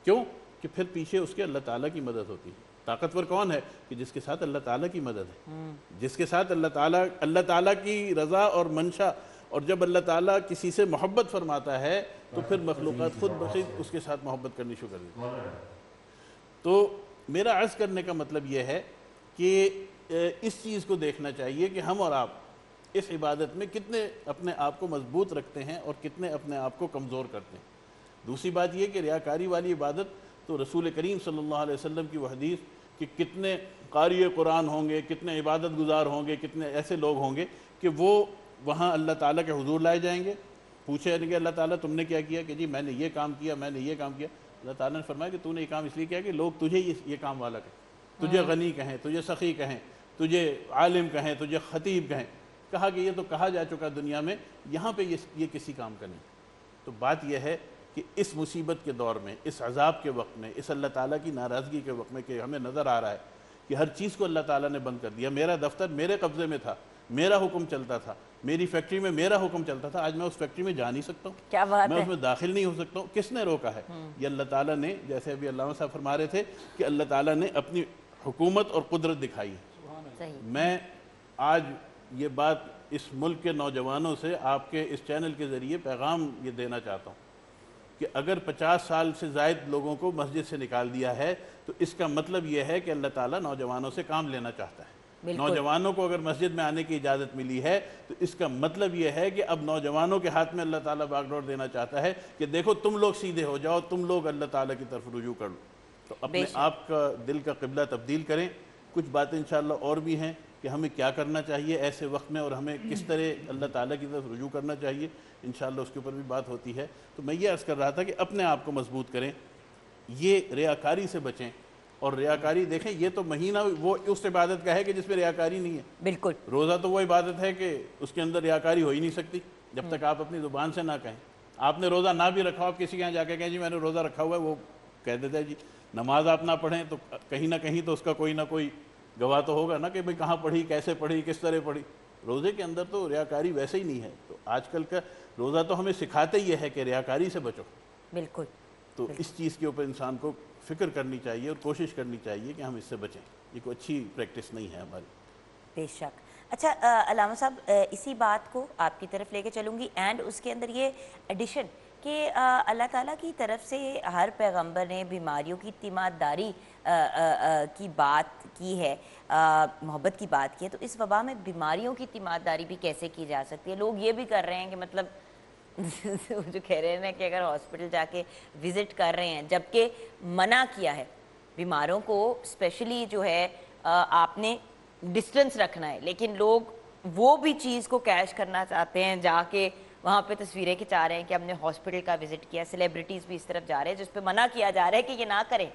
کیوں؟ کہ پھر پیچھے اس کے اللہ تعالیٰ کی مدد ہوتی ہے. طاقتور کون ہے؟ کہ جس کے ساتھ اللہ تعالیٰ کی مدد ہے، جس کے ساتھ اللہ تعالیٰ کی رضا اور منشا. اور جب اللہ تعالیٰ کسی سے محبت فرماتا ہے تو پھر مخلوقات خود بخود اس کے ساتھ محبت کرنی شروع کر دیتی ہے. تو میرا عرض کرنے کا مطلب یہ ہے کہ اس چیز کو دیکھنا چاہیے کہ ہم اور آپ اس عبادت میں کتنے اپنے آپ کو مضبوط رکھتے ہیں اور کتنے اپنے آپ کو کمزور کرتے ہیں. دوسری بات یہ کہ ریاکاری والی عبادت تو رسول کریم صلی اللہ علیہ وسلم کی وہ حدیث کہ کتنے قاری قرآن ہوں گے، کتنے عبادت گزار ہوں گے، کتنے ایسے لوگ ہوں گے کہ وہ وہاں اللہ تعالیٰ کے حضور لائے جائیں گے. پوچھے کہ اللہ تعالیٰ تم نے کیا کیا؟ کہ جی میں نے یہ کام کیا، میں نے یہ کام کیا. اللہ تعالیٰ نے فرمایا کہ تو نے یہ کام اس لیے کیا کہ لوگ تجھے یہ کام والا کہیں، تجھے غنی کہیں، تجھے سخی کہیں، تجھے عالم کہیں، تجھے خطیب کہیں. کہا کہ یہ تو کہا جا چکا دنیا میں، یہاں پہ یہ کسی کام کا نہیں. تو بات یہ ہے کہ اس مصیبت کے دور میں، اس عذاب کے وقت میں، اس اللہ تعالیٰ کی ناراضگی کے وقت میں کہ ہمیں نظر آ رہا ہے کہ ہر چیز کو اللہ تعالیٰ نے بند کر دیا. میرا دفتر میرے قبضے میں تھا، میرا حکم چلتا تھا، میری فیکٹری میں میرا حکم چلتا تھا، آج میں اس فیکٹری میں جا نہیں سکتا ہوں، کیا بات میں ہے. اس میں داخل نہیں ہو سکتا ہوں. کس نے روکا ہے؟ یہ اللہ تعالیٰ نے، جیسے ابھی علامہ صاحب فرما رہے تھے کہ اللہ تعالیٰ نے اپنی حکومت اور قدرت دکھائی ہے. صحیح. میں آج یہ بات اس ملک کے نوجوانوں سے آپ کے اس چینل کے ذریعے پیغام یہ دینا چاہتا ہوں کہ اگر 50 سال سے زائد لوگوں کو مسجد سے نکال دیا ہے تو اس کا مطلب یہ ہے کہ اللہ تعالیٰ نوجوانوں سے کام لینا چاہتا ہے. نوجوانوں کو اگر مسجد میں آنے کی اجازت ملی ہے تو اس کا مطلب یہ ہے کہ اب نوجوانوں کے ہاتھ میں اللہ تعالیٰ باغ ڈور دینا چاہتا ہے کہ دیکھو تم لوگ سیدھے ہو جاؤ، تم لوگ اللہ تعالیٰ کی طرف رجوع کر لو. تو اپنے آپ کا دل کا قبلہ تبدیل کریں. کچھ باتیں انشاءاللہ اور بھی ہیں کہ ہمیں کیا کرنا چاہیے ایسے وقت میں اور ہمیں کس طرح اللہ تعالیٰ کی طرف رجوع کرنا چاہیے، انشاءاللہ اس کے اوپر بھی بات ہوتی ہے. تو میں یہ عرض کر رہا تھا کہ اپنے آپ کو مضبوط کریں، یہ ریاکاری سے بچیں. اور ریاکاری دیکھیں، یہ تو مہینہ وہ اس عبادت کا ہے کہ جس میں ریاکاری نہیں ہے. بالکل. روزہ تو وہ عبادت ہے کہ اس کے اندر ریاکاری ہو ہی نہیں سکتی جب تک آپ اپنی زبان سے نہ کہیں. آپ نے روزہ نہ بھی رکھا، آپ کسی کے یہاں جا کے کہیں جی میں نے روزہ رکھا ہوا ہے، وہ کہہ دیتا ہے جی نماز آپ نہ پڑھیں تو کہیں نہ کہیں تو اس کا کوئی نہ کوئی گواہ تو ہوگا نا کہ بھئی کہاں پڑھی، کیسے پڑھی، کس طرح پڑھی. روزے کے اندر تو ریاکاری ویسے ہی نہیں ہے. تو آج کل کا روزہ تو ہمیں سکھاتے یہ ہے کہ ریاکاری سے بچو. بالکل. تو اس چیز کے اوپر انسان کو فکر کرنی چاہیے اور کوشش کرنی چاہیے کہ ہم اس سے بچیں. یہ کوئی اچھی پریکٹس نہیں ہے ہماری. بے شک. اچھا علامہ صاحب، اسی بات کو آپ کی طرف لے کے چلوں گی اینڈ اس کے اندر یہ ایڈیشن کہ اللہ تعالیٰ کی طرف سے ہر پیغمبر نے بیماریوں کی تیمارداری کی بات کی ہے، محبت کی بات کی ہے. تو اس وبا میں بیماریوں کی تیمارداری بھی کیسے کی جا سکتی ہے؟ لوگ یہ بھی کر رہے ہیں کہ مطلب جو کہہ رہے ہیں کہ اگر ہاسپٹل جا کے وزٹ کر رہے ہیں، جبکہ منع کیا ہے بیماروں کو اسپیشلی جو ہے آپ نے ڈسٹنس رکھنا ہے، لیکن لوگ وہ بھی چیز کو کیش کرنا چاہتے ہیں، جا کے وہاں پہ تصویریں کھنچا رہے ہیں کہ ہم نے ہاسپٹل کا وزٹ کیا. سیلیبریٹیز بھی اس طرف جا رہے ہیں جس پہ منع کیا جا رہا ہے کہ یہ نہ کریں،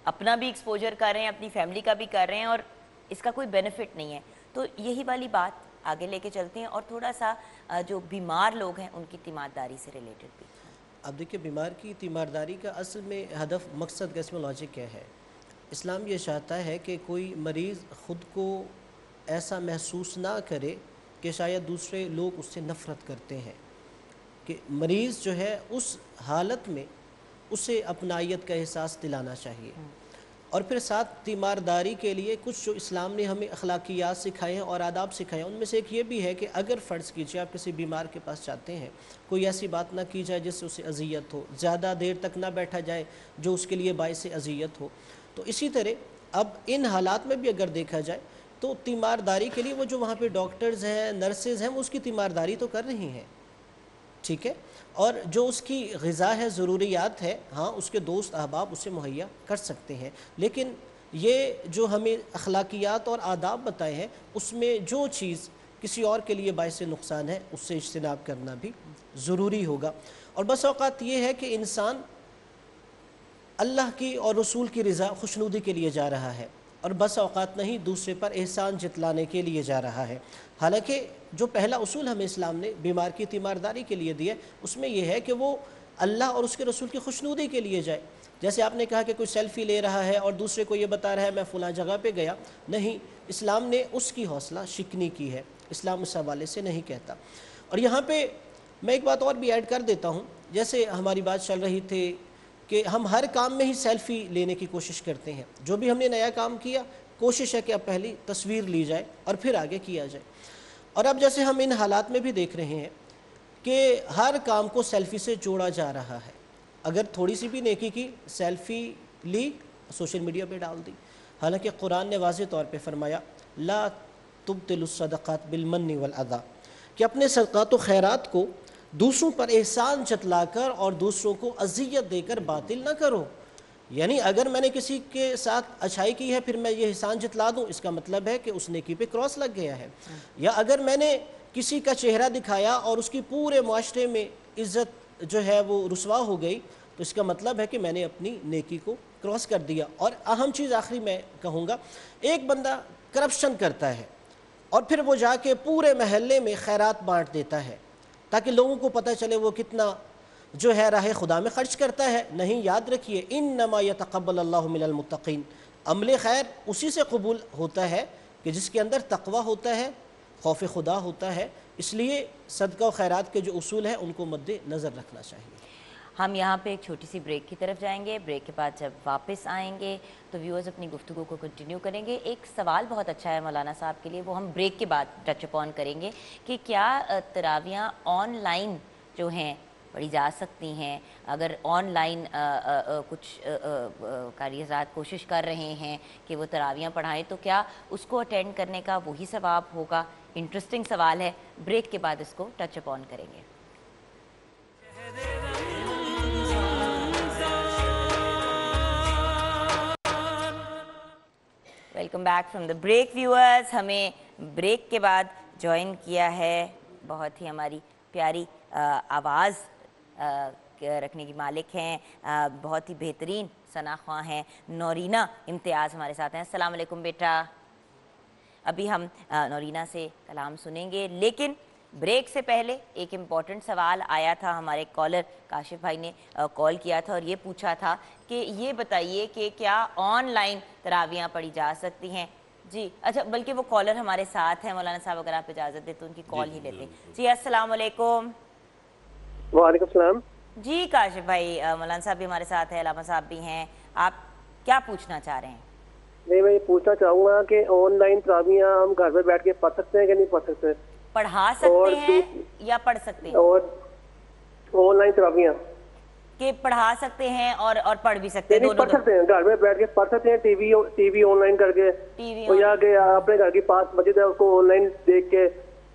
اپنا بھی ایکسپوجر کر رہے ہیں، اپنی فیملی کا بھی کر رہے ہیں اور اس کا کوئی بینیفٹ نہیں ہے. تو یہی والی بات آگے لے کے چلتے ہیں اور تھوڑا سا جو بیمار لوگ ہیں ان کی تیمارداری سے ریلیٹڈ بھی. اب دیکھیں بیمار کی تیمارداری کا اصل میں ہدف، مقصد کا اس میں لاجک کیا ہے؟ اسلام یہ چاہتا ہے کہ کوئی مریض خود کو ایسا محسوس نہ کرے کہ شاید دوسرے لوگ اس سے نفرت کرتے ہیں، کہ مریض جو ہے اس حالت میں اسے اپنائیت کا احساس دلانا چاہیے. اور پھر ساتھ تیمارداری کے لیے کچھ جو اسلام نے ہمیں اخلاقیات سکھائے ہیں اور آداب سکھائے ہیں، ان میں سے ایک یہ بھی ہے کہ اگر فرض کیجیے آپ کسی بیمار کے پاس جاتے ہیں، کوئی ایسی بات نہ کی جائے جس سے اسے اذیت ہو، زیادہ دیر تک نہ بیٹھا جائے جو اس کے لیے باعث اذیت ہو۔ تو اسی طرح اب ان حالات میں بھی اگر دیکھا جائے تو تیمارداری کے لیے وہ جو وہاں پہ ڈاکٹرز ہیں، نرسز ہیں، وہ اس کی تیمارداری تو کر رہی ہیں، ٹھیک ہے، اور جو اس کی غذا ہے، ضروریات ہے، ہاں اس کے دوست احباب اسے مہیا کر سکتے ہیں، لیکن یہ جو ہمیں اخلاقیات اور آداب بتائے ہیں اس میں جو چیز کسی اور کے لیے باعث نقصان ہے اس سے اجتناب کرنا بھی ضروری ہوگا۔ اور بس اوقات یہ ہے کہ انسان اللہ کی اور رسول کی رضا خوشنودی کے لیے جا رہا ہے، اور بس اوقات نہیں دوسرے پر احسان جتلانے کے لیے جا رہا ہے۔ حالانکہ جو پہلا اصول ہمیں اسلام نے بیمار کی تیمارداری کے لیے دیا اس میں یہ ہے کہ وہ اللہ اور اس کے رسول کی خوشنودی کے لیے جائے۔ جیسے آپ نے کہا کہ کوئی سیلفی لے رہا ہے اور دوسرے کو یہ بتا رہا ہے میں فلاں جگہ پہ گیا، نہیں، اسلام نے اس کی حوصلہ شکنی کی ہے، اسلام اس حوالے سے نہیں کہتا۔ اور یہاں پہ میں ایک بات اور بھی ایڈ کر دیتا ہوں، جیسے ہماری بات چل رہی تھی کہ ہم ہر کام میں ہی سیلفی لینے کی کوشش کرتے ہیں، جو بھی ہم نے نیا کام کیا کوشش ہے کہ اب پہلی تصویر لی جائے اور پھر آگے کیا جائے۔ اور اب جیسے ہم ان حالات میں بھی دیکھ رہے ہیں کہ ہر کام کو سیلفی سے جوڑا جا رہا ہے، اگر تھوڑی سی بھی نیکی کی، سیلفی لی، سوشل میڈیا پہ ڈال دی، حالانکہ قرآن نے واضح طور پہ فرمایا لا تبطلوا الصدقات بالمن والاذی، کہ اپنے صدقات و خیرات کو دوسروں پر احسان جتلا کر اور دوسروں کو اذیت دے کر باطل نہ کرو۔ یعنی اگر میں نے کسی کے ساتھ اچھائی کی ہے پھر میں یہ احسان جتلا دوں، اس کا مطلب ہے کہ اس نیکی پہ کراس لگ گیا ہے۔ یا اگر میں نے کسی کا چہرہ دکھایا اور اس کی پورے معاشرے میں عزت جو ہے وہ رسوا ہو گئی، تو اس کا مطلب ہے کہ میں نے اپنی نیکی کو کراس کر دیا۔ اور اہم چیز آخری میں کہوں گا، ایک بندہ کرپشن کرتا ہے اور پھر وہ جا کے پورے محلے میں خیرات بانٹ دیتا ہے تاکہ لوگوں کو پتہ چلے وہ کتنا جو ہے راہ خدا میں خرچ کرتا ہے، نہیں، یاد رکھیے انما یتقبل اللہ من المتقین، عمل خیر اسی سے قبول ہوتا ہے کہ جس کے اندر تقوی ہوتا ہے، خوف خدا ہوتا ہے۔ اس لیے صدقہ و خیرات کے جو اصول ہیں ان کو مد نظر رکھنا چاہیے۔ ہم یہاں پہ ایک چھوٹی سی بریک کی طرف جائیں گے، بریک کے بعد جب واپس آئیں گے تو ویورز اپنی گفتگو کو کنٹینیو کریں گے۔ ایک سوال بہت اچھا ہے مولانا صاحب کے لیے، وہ ہم بریک کے بعد ٹچ اپ آن کریں گے کہ کیا تراویحاں آن لائن جو ہیں پڑھی جا سکتی ہیں؟ اگر آن لائن کچھ قاری حضرات کوشش کر رہے ہیں کہ وہ تراویحاں پڑھائیں تو کیا اس کو اٹینڈ کرنے کا وہی ثواب ہوگا؟ انٹرسٹنگ سوال ہے، بریک کے بعد اس کو ٹچ اپ آن کریں گے۔ Welcome back from the break viewers. ہمیں بریک کے بعد جوائن کیا ہے بہت ہی ہماری پیاری آواز رکھنے کی مالک ہیں، بہت ہی بہترین ثنا خواں ہیں، نورینا امتیاز ہمارے ساتھ ہیں۔ السلام علیکم بیٹا۔ ابھی ہم نورینا سے کلام سنیں گے، لیکن بریک سے پہلے ایک امپورٹنٹ سوال آیا تھا، ہمارے کالر کاشف بھائی نے کال کیا تھا اور یہ پوچھا تھا کہ یہ بتائیے کہ کیا آن لائن تراویحاں پڑھی جا سکتی ہیں؟ جی اچھا، بلکہ وہ کالر ہمارے ساتھ ہیں، مولانا صاحب اگر آپ اجازت دیں تو ان کی کال ہی لیتے ہیں۔ جی السلام علیکم۔ وعلیکم السلام۔ جی کاشف بھائی، مولانا صاحب بھی ہمارے ساتھ ہیں، علامہ صاحب بھی ہیں، آپ کیا پوچھنا چاہ رہے ہیں؟ نہیں، میں یہ پوچھنا چاہوں گا کہ آن لائن تراویحاں ہم گھر میں بیٹھ کے پڑھ سکتے ہیں کہ نہیں پڑھ سکتے؟ پڑھا سکتے ہیں یا پڑھ سکتے ہیں؟ اور آن لائن تراویحاں کہ پڑھا سکتے ہیں اور پڑھ بھی سکتے ہیں، نہیں پڑھ سکتے ہیں، گھر میں بیٹھ کے پڑھ سکتے ہیں، ٹی وی آن لائن کر کے، یا کہ اپنے گھر کے پاس مسجد ہے اس کو آن لائن دیکھ کے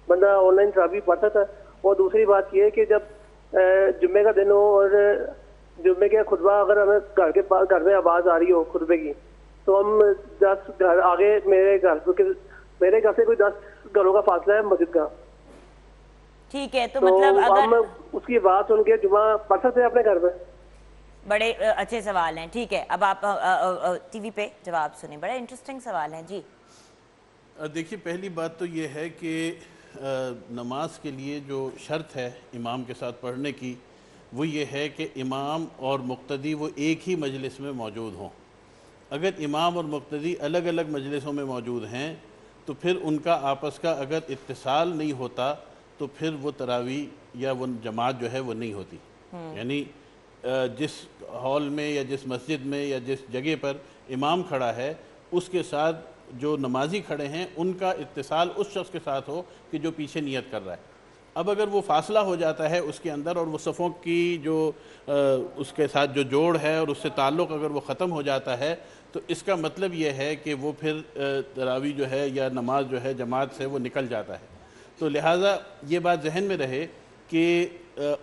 بندہ آن لائن تراویح پڑھ سکتا ہے۔ اور دوسری بات یہ ہے کہ جب جمعے کا دن ہو اور جمعے کے خطبہ اگر ہمیں گھر میں آواز آ رہی ہو خطبے کی، تو ہم 10 گھر آگے میرے گھر سے کوئی 10 گھروں کا فاصلہ ہے مسجد کا، ٹھیک ہے، تو مطلب اگر ہم اس کی بات سن کے جمعہ پڑھ سکتے ہیں اپنے گھر میں؟ بڑے اچھے سوال ہیں، ٹھیک ہے، اب آپ ٹی وی پہ جواب سنیں، بڑے انٹرسٹنگ سوال ہیں۔ جی دیکھیے، پہلی بات تو یہ ہے کہ نماز کے لیے جو شرط ہے امام کے ساتھ پڑھنے کی وہ یہ ہے کہ امام اور مقتدی وہ ایک ہی مجلس میں موجود ہوں۔ اگر امام اور مقتدی الگ الگ مجلسوں میں موجود ہیں تو پھر ان کا آپس کا اگر اتصال نہیں ہوتا تو پھر وہ تراویح یا وہ جماعت جو ہے وہ نہیں ہوتی۔ یعنی جس ہال میں یا جس مسجد میں یا جس جگہ پر امام کھڑا ہے اس کے ساتھ جو نمازی کھڑے ہیں ان کا اتصال اس شخص کے ساتھ ہو کہ جو پیچھے نیت کر رہا ہے۔ اب اگر وہ فاصلہ ہو جاتا ہے اس کے اندر اور وہ صفوں کی جو اس کے ساتھ جو جوڑ ہے اور اس سے تعلق اگر وہ ختم ہو جاتا ہے تو اس کا مطلب یہ ہے کہ وہ پھر تراویح جو ہے یا نماز جو ہے جماعت سے وہ نکل جاتا ہے۔ تو لہٰذا یہ بات ذہن میں رہے کہ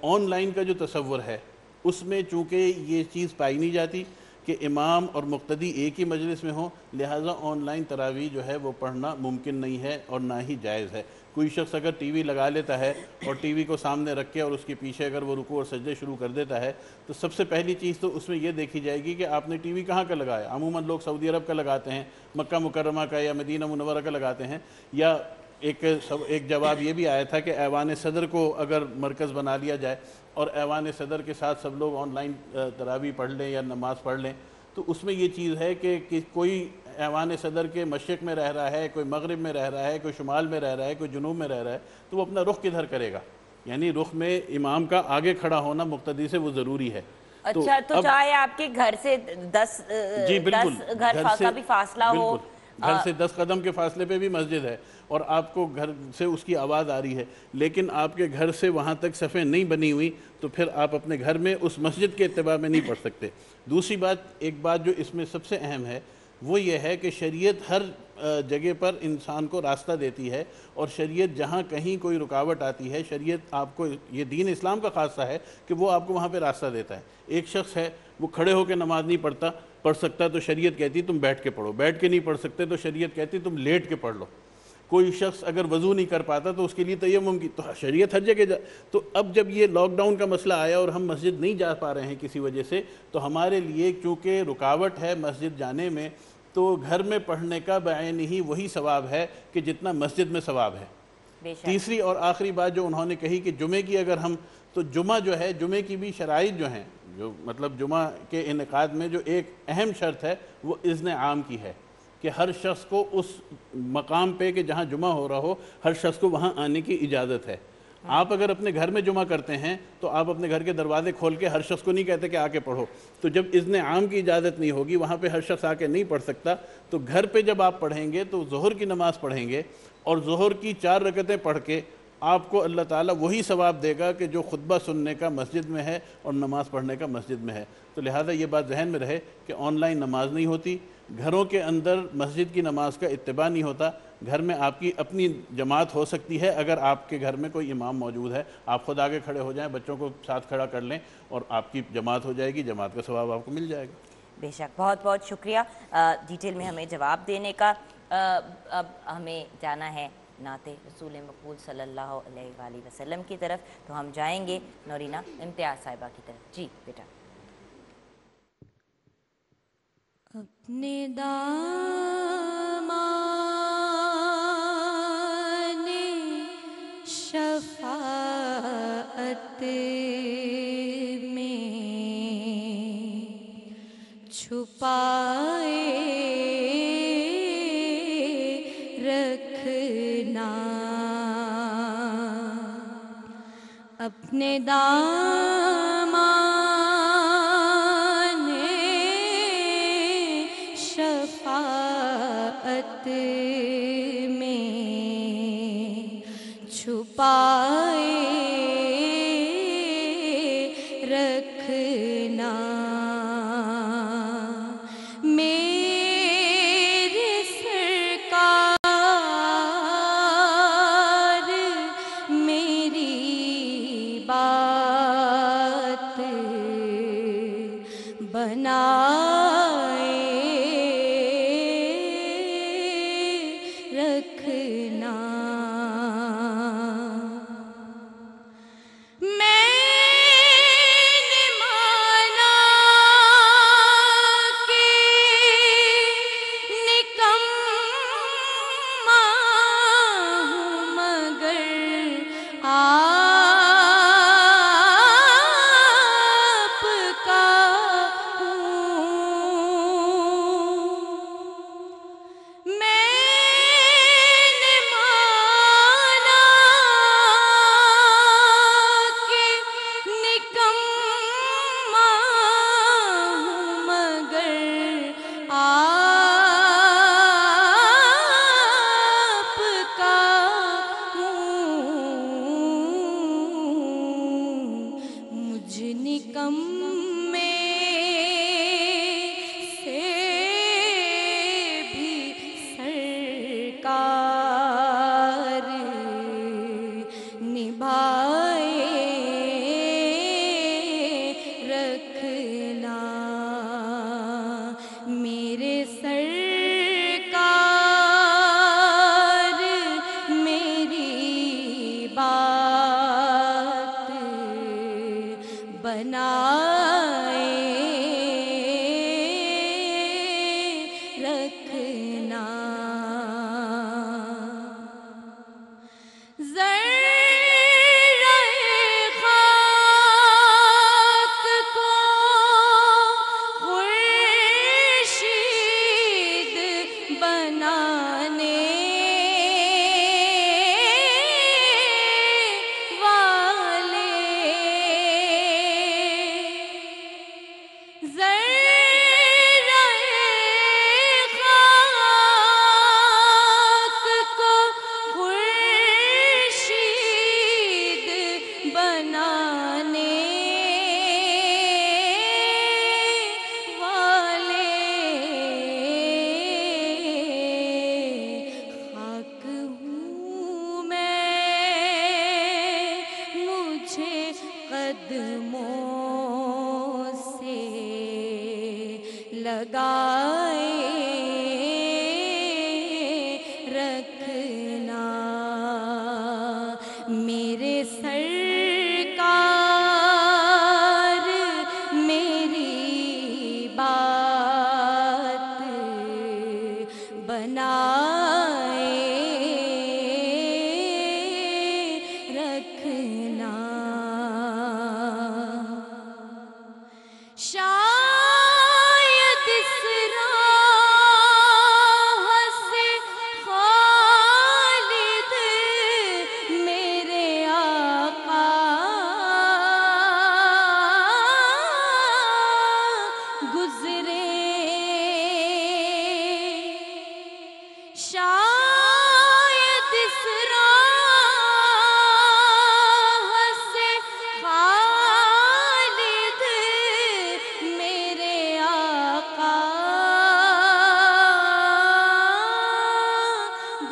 آن لائن کا جو تصور ہے اس میں چونکہ یہ چیز پائی نہیں جاتی کہ امام اور مقتدی ایک ہی مجلس میں ہوں، لہٰذا آن لائن تراویح جو ہے وہ پڑھنا ممکن نہیں ہے اور نہ ہی جائز ہے۔ کوئی شخص اگر ٹی وی لگا لیتا ہے اور ٹی وی کو سامنے رکھ کے اور اس کے پیچھے اگر وہ رکوع اور سجدے شروع کر دیتا ہے تو سب سے پہلی چیز تو اس میں یہ دیکھی جائے گی کہ آپ نے ٹی وی کہاں کا لگایا۔ عموماً لوگ سعودی عرب کا لگاتے ہیں، مکہ مکرمہ کا یا مدینہ منورہ کا لگاتے ہیں، یا ایک جواب یہ بھی آیا تھا کہ ایوان صدر کو اگر مرکز بنا لیا جائے اور ایوان صدر کے ساتھ سب لوگ آن لائن تراویح پڑھ لیں یا نماز پڑھ لیں، تو اس میں یہ چیز ہے کہ کوئی ایوان صدر کے مشرق میں رہ رہا ہے، کوئی مغرب میں رہ رہا ہے، کوئی شمال میں رہ رہا ہے، کوئی جنوب میں رہ رہا ہے، تو وہ اپنا رخ کدھر کرے گا؟ یعنی رخ میں امام کا آگے کھڑا ہونا مقتدی سے وہ ضروری ہے۔ اچھا، تو چاہے آپ کے گھر سے 10 گھر کا بھی فاصلہ ہو، گھر سے 10 قدم کے فاصلے پہ بھی مسجد ہے اور آپ کو گھر سے اس کی آواز آ رہی ہے، لیکن آپ کے گھر سے وہاں تک صفیں نہیں بنی ہوئی، تو پھر آپ اپنے گھر میں اس مسجد کے اتباع میں نہیں پڑھ سکتے۔ دوسری بات، ایک بات جو اس میں سب سے اہم ہے وہ یہ ہے کہ شریعت ہر جگہ پر انسان کو راستہ دیتی ہے، اور شریعت جہاں کہیں کوئی رکاوٹ آتی ہے، شریعت آپ کو، یہ دین اسلام کا خاصہ ہے کہ وہ آپ کو وہاں پہ راستہ دیتا ہے۔ ایک شخص ہے وہ کھڑے ہو کے نماز نہیں پڑھ سکتا تو شریعت کہتی تم بیٹھ کے پڑھو، بیٹھ کے نہیں پڑھ سکتے تو شریعت کہتی تم لیٹ کے پڑھ لو۔ کوئی شخص اگر وضو نہیں کر پاتا تو اس کے لیے تیمم کی، تو شریعت ہر جگہ تو اب جب یہ لاک ڈاؤن کا مسئلہ آیا اور ہم مسجد نہیں جا پا رہے ہیں کسی وجہ سے، تو ہمارے لیے چونکہ رکاوٹ ہے مسجد جانے میں، تو گھر میں پڑھنے کا بعین ہی وہی ثواب ہے کہ جتنا مسجد میں ثواب ہے۔ تیسری اور آخری بات جو انہوں نے کہی کہ جمعے کی اگر ہم، تو جمعہ جو ہے، جمعے کی بھی شرائط جو ہیں، جو مطلب جمعہ کے انعقاد میں جو ایک اہم شرط ہے وہ اذن عام کی ہے کہ ہر شخص کو اس مقام پہ کہ جہاں جمعہ ہو رہا ہو، ہر شخص کو وہاں آنے کی اجازت ہے۔ آپ اگر اپنے گھر میں جمعہ کرتے ہیں تو آپ اپنے گھر کے دروازے کھول کے ہر شخص کو نہیں کہتے کہ آ کے پڑھو، تو جب اذن عام کی اجازت نہیں ہوگی، وہاں پہ ہر شخص آ کے نہیں پڑھ سکتا، تو گھر پہ جب آپ پڑھیں گے تو ظہر کی نماز پڑھیں گے اور ظہر کی 4 رکعتیں پڑھ کے آپ کو اللہ تعالیٰ وہی ثواب دے گا کہ جو خطبہ سننے کا مسجد میں ہے اور نماز پڑھنے کا مسجد میں ہے۔ تو لہٰذا یہ بات ذہن میں رہے کہ آن لائن نماز نہیں ہوتی، گھروں کے اندر مسجد کی نماز کا اتباع نہیں ہوتا، گھر میں آپ کی اپنی جماعت ہو سکتی ہے اگر آپ کے گھر میں کوئی امام موجود ہے، آپ خود آگے کھڑے ہو جائیں، بچوں کو ساتھ کھڑا کر لیں اور آپ کی جماعت ہو جائے گی، جماعت کا ثواب آپ کو مل جائے گا۔ بے شک، بہت بہت شکریہ ڈیٹیل میں ہمیں جواب دینے کا۔ اب ہمیں جانا ہے نعت رسول مقبول صلی اللہ علیہ وآلہ وسلم کی طرف، تو ہم جائیں گے نورینہ امتیاز صاحبہ کی طرف۔ جی بیٹا۔ اپنے دامان شفاعت میں چھپائے رکھنا، اپنے دامان شفاعت میں چھپائے رکھنا، میرے سرکار میری بات بنائے رکھنا، ذرہ خاک کو خورشید بنانے والے، ذرہ خاک کو خورشید بنانے والے، خاک ہوں میں مجھے قدموں سے لگائے رکھنا، میرے سرکار میری بات بنائے رکھنا، شاید اس راہ سے خالد میرے آقا گزرے، شاید اس راہ سے خالد میرے آقا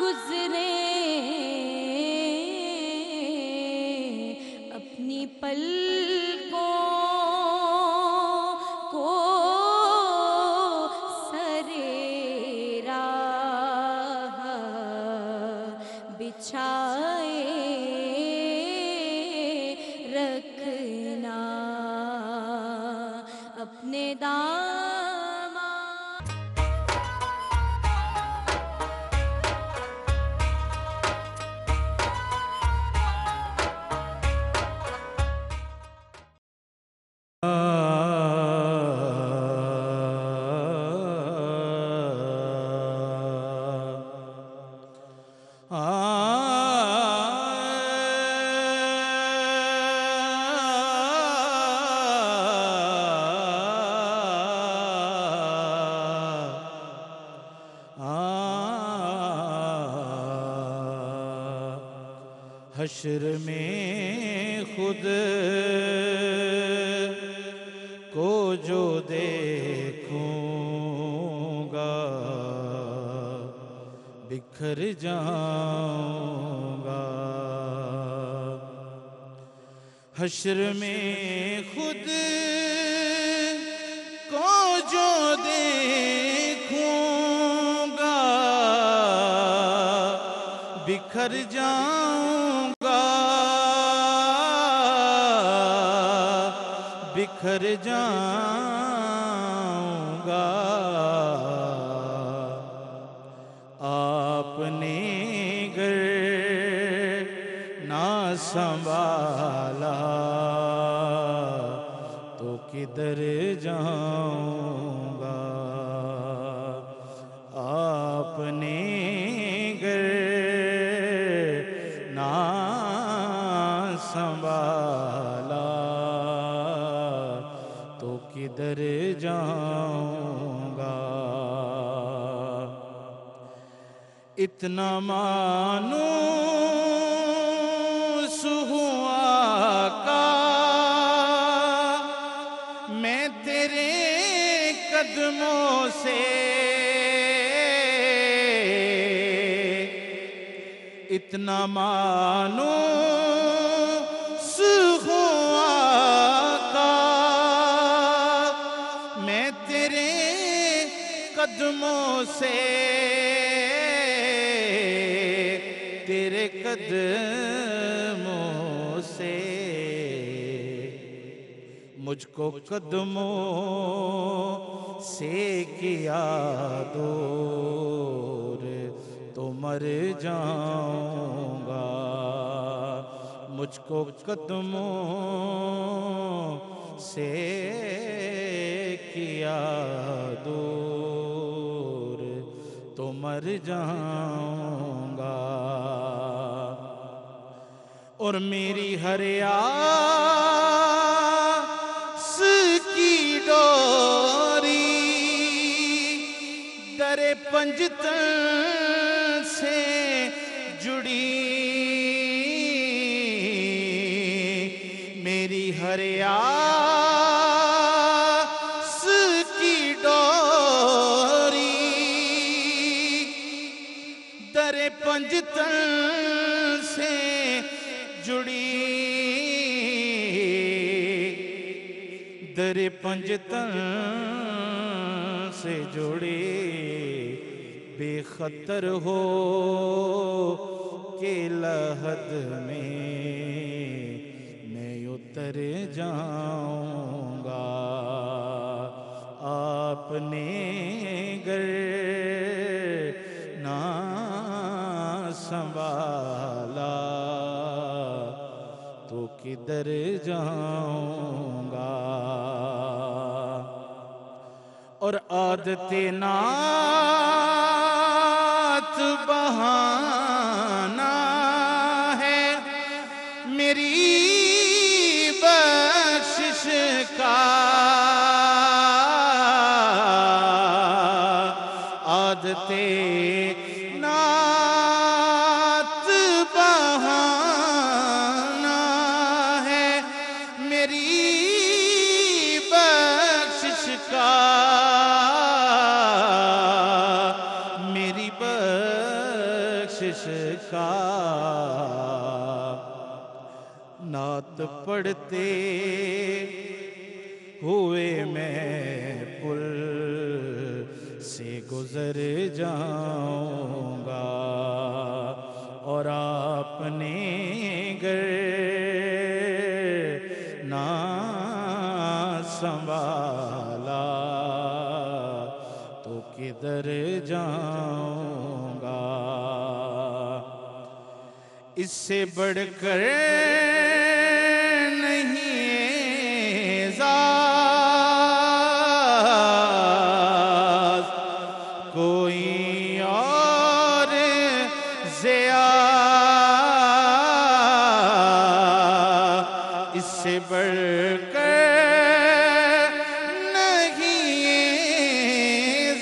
گزرے، اپنی پلکوں کو سرے راہ بچھائے رکھنا، اپنے داماد حشر میں خود کو جو دیکھوں گا بکھر جاؤں گا، حشر میں خود کو جو دیکھوں گا بکھر جاؤں گا، بکھر جاؤں گا، آپ نے گر نہ سنبھالا تو کدھر جاؤں گا، آپ نے گر نہ سنبھالا تو کدھر جاؤں گا، اتنا مانوس ہوں آقا میں تیرے قدموں سے، اتنا مانوس ہوں آقا میں تیرے قدموں سے، تیرے قدموں سے، مجھ کو قدموں سے کیا دور تو مر جاؤں گا، مجھ کو قدموں سے کیا دور تو مر جاؤں گا، اور میری ہر آس کی ڈوری در پنجتن سے جڑی، میری ہر آس کی ڈوری در پنجتن سے جڑی، در پنجتن سے جڑی، بے خطر ہو کہ لحد میں اتر جاؤں گا، آپ نے گر نہ سنبھالا تو کدھر جاؤں گا، اور عادت نعت بہانا ہے میری بخشش کا، عادت نعت بہانا ہے میری بخشش کا، میری بخشش کا، نعت پڑھتے ہوئے میں پل سے گزر جاؤں گا، اور آپ نے گر نہ سنبھالا تو کدھر جاؤں گا، اس سے بڑھ کر نہیں اعزاز کوئی اور ضیا، اس سے بڑھ کر نہیں